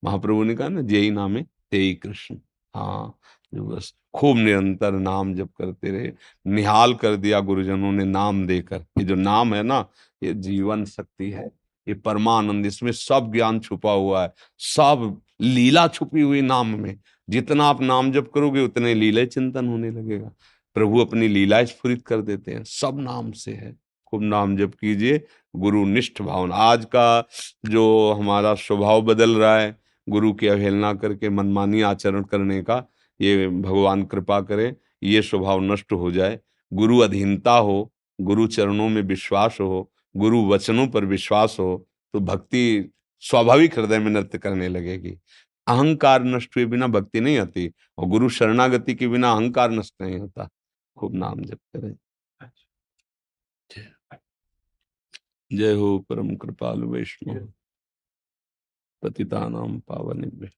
महाप्रभु ने कहा ना, जेई नामे तेई कृष्ण। हाँ, जो बस खूब निरंतर नाम जप करते रहे। निहाल कर दिया गुरुजनों ने नाम देकर। ये जो नाम है ना, ये जीवन शक्ति है, ये परमानंद, इसमें सब ज्ञान छुपा हुआ है, सब लीला छुपी हुई नाम में। जितना आप नाम जप करोगे उतने लीला चिंतन होने लगेगा। प्रभु अपनी लीला स्फुरित कर देते हैं, सब नाम से है। खूब नाम जप कीजिए, गुरु निष्ठ भावना। आज का जो हमारा स्वभाव बदल रहा है, गुरु की अवहेलना करके मनमानी आचरण करने का, ये भगवान कृपा करे ये स्वभाव नष्ट हो जाए। गुरु अधीनता हो, गुरु चरणों में विश्वास हो, गुरु वचनों पर विश्वास हो, तो भक्ति स्वाभाविक हृदय में नृत्य करने लगेगी। अहंकार नष्ट हुए बिना भक्ति नहीं आती, और गुरु शरणागति के बिना अहंकार नष्ट नहीं होता। खूब नाम जप करें। जय हो परम कृपालु वैष्णव पतितानां पावनेभ्यः।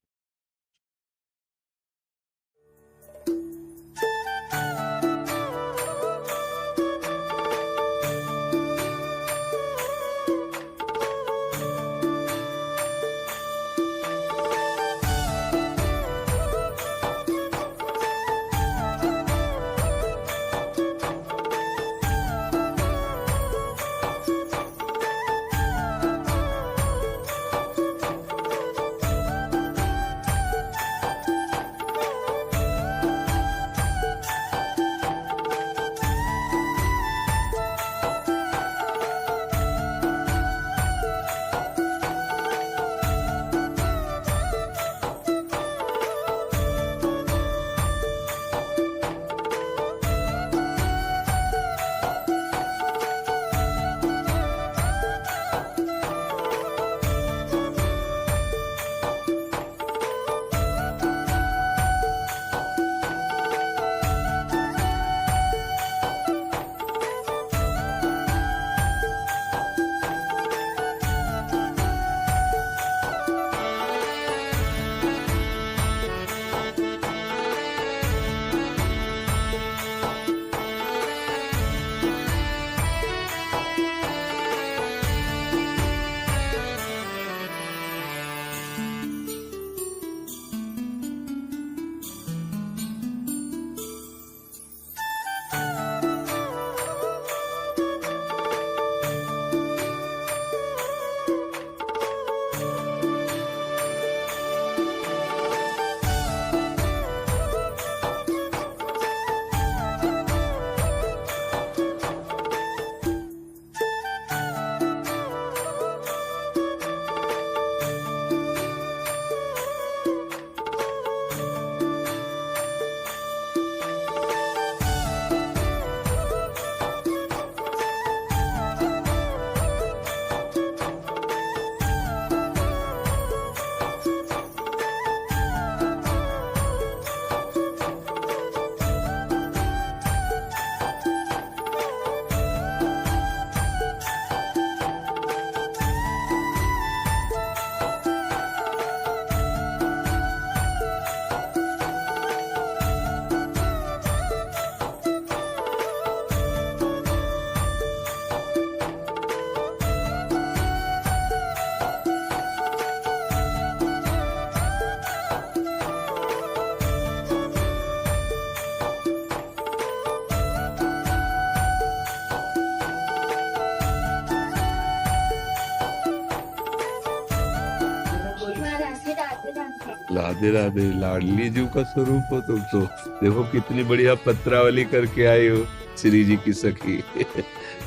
राधे राधे, लाडली जी का स्वरूप हो तुम तो। देखो कितनी बढ़िया पत्रावली करके आए हो श्री जी की सखी।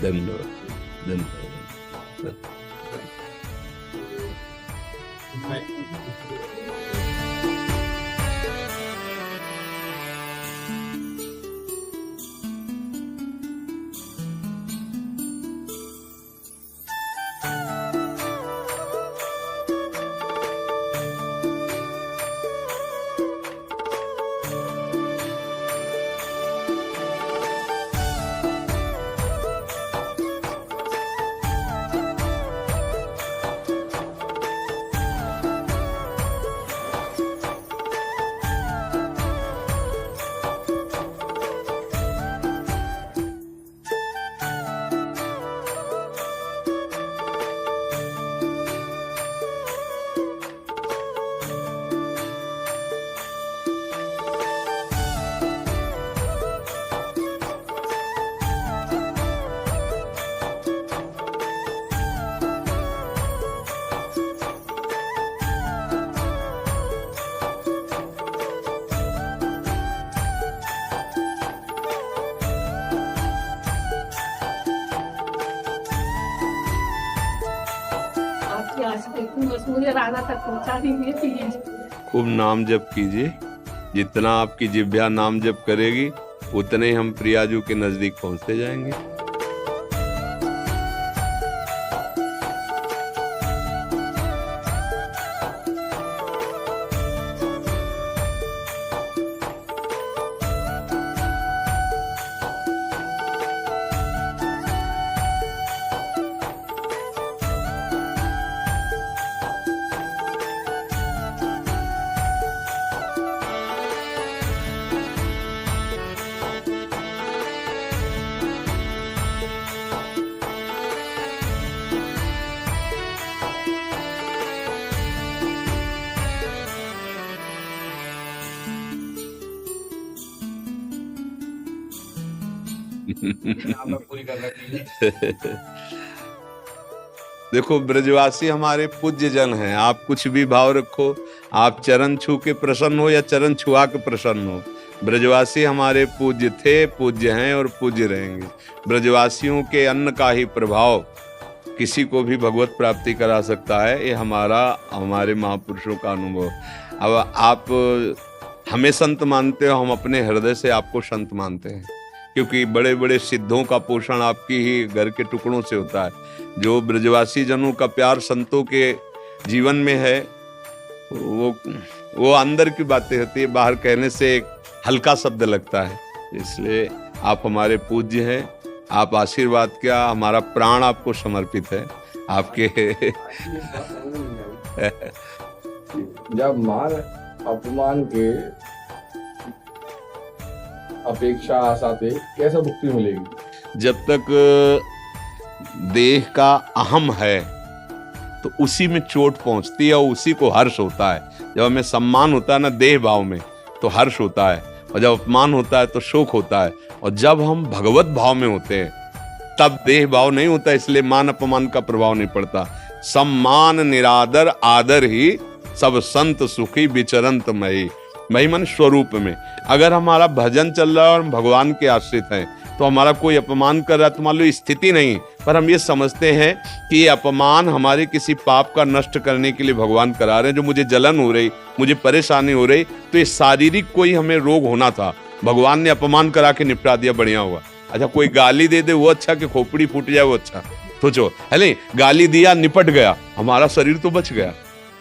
धन्यवाद धन्यवाद। आपकी आस देखूं बस मुझे राधा तक पहुंचा दीजिए प्लीज। खूब नाम जप कीजिए, जितना आपकी जिह्वा नाम जप करेगी उतने ही हम प्रियाजू के नजदीक पहुंचते जाएंगे। देखो ब्रजवासी हमारे पूज्य जन हैं, आप कुछ भी भाव रखो, आप चरण छू के प्रसन्न हो या चरण छुआ के प्रसन्न हो, ब्रजवासी हमारे पूज्य थे, पूज्य हैं और पूज्य रहेंगे। ब्रजवासियों के अन्न का ही प्रभाव किसी को भी भगवत प्राप्ति करा सकता है, ये हमारे महापुरुषों का अनुभव। अब आप हमें संत मानते हो, हम अपने हृदय से आपको संत मानते हैं, क्योंकि बड़े बड़े सिद्धों का पोषण आपकी ही घर के टुकड़ों से होता है। जो ब्रजवासी जनों का प्यार संतों के जीवन में है, वो अंदर की बातें होती है, बाहर कहने से एक हल्का शब्द लगता है। इसलिए आप हमारे पूज्य हैं, आप आशीर्वाद क्या, हमारा प्राण आपको समर्पित है। आपके जब मान अपमान के अपेक्षा आशा थे, कैसे मुक्ति मिलेगी? जब तक देह का अहम है तो उसी में चोट पहुंचती है और उसी को हर्ष होता है। जब हमें सम्मान होता है ना देह भाव में तो हर्ष होता है, और जब अपमान होता है तो शोक होता है, और जब हम भगवत भाव में होते हैं तब देह भाव नहीं होता, इसलिए मान अपमान का प्रभाव नहीं पड़ता। सम्मान निरादर आदर ही सब संत सुखी विचरंत मई। मई मन स्वरूप में। अगर हमारा भजन चल रहा है और हम भगवान के आश्रित हैं तो हमारा कोई अपमान कर रहा है तो मान लो स्थिति नहीं, पर हम ये समझते हैं कि ये अपमान हमारे किसी पाप का नष्ट करने के लिए भगवान करा रहे हैं। जो मुझे जलन हो रही, मुझे परेशानी हो रही, तो ये शारीरिक कोई हमें रोग होना था, भगवान ने अपमान करा के निपटा दिया, बढ़िया हुआ। अच्छा कोई गाली दे दे वो अच्छा कि खोपड़ी फूट जाए वो अच्छा? सोचो, है गाली दिया निपट गया, हमारा शरीर तो बच गया।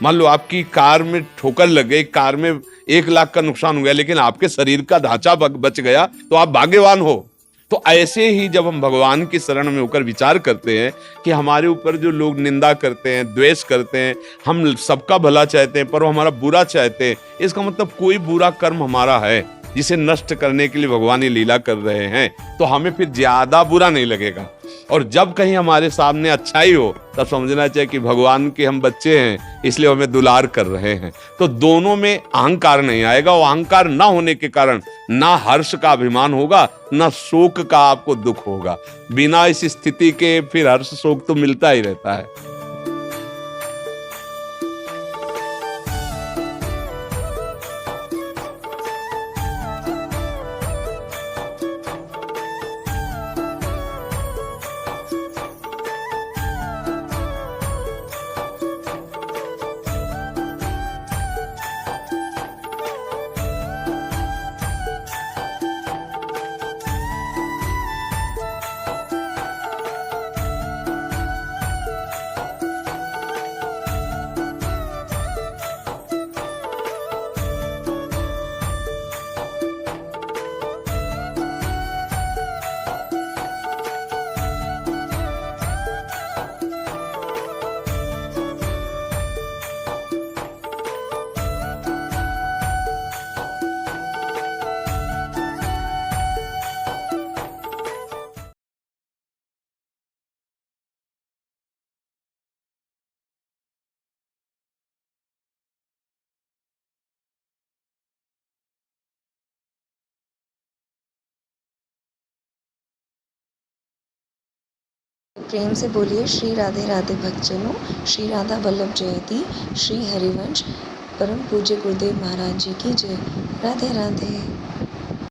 मान लो आपकी कार में ठोकर लग गई, कार में 1 लाख का नुकसान हो गया, लेकिन आपके शरीर का ढांचा बच गया, तो आप भाग्यवान हो। तो ऐसे ही जब हम भगवान की शरण में होकर विचार करते हैं कि हमारे ऊपर जो लोग निंदा करते हैं, द्वेष करते हैं, हम सबका भला चाहते हैं पर वो हमारा बुरा चाहते हैं, इसका मतलब कोई बुरा कर्म हमारा है जिसे नष्ट करने के लिए भगवान ये लीला कर रहे हैं, तो हमें फिर ज्यादा बुरा नहीं लगेगा। और जब कहीं हमारे सामने अच्छाई हो तब समझना चाहिए कि भगवान के हम बच्चे हैं, इसलिए हमें दुलार कर रहे हैं। तो दोनों में अहंकार नहीं आएगा, और अहंकार ना होने के कारण ना हर्ष का अभिमान होगा, ना शोक का आपको दुख होगा। बिना इस स्थिति के फिर हर्ष शोक तो मिलता ही रहता है। प्रेम से बोलिए श्री राधे राधे भक्तजनों, श्री राधा वल्लभ जयंती, श्री हरिवंश, परम पूज्य गुरुदेव महाराज जी की जय। राधे राधे।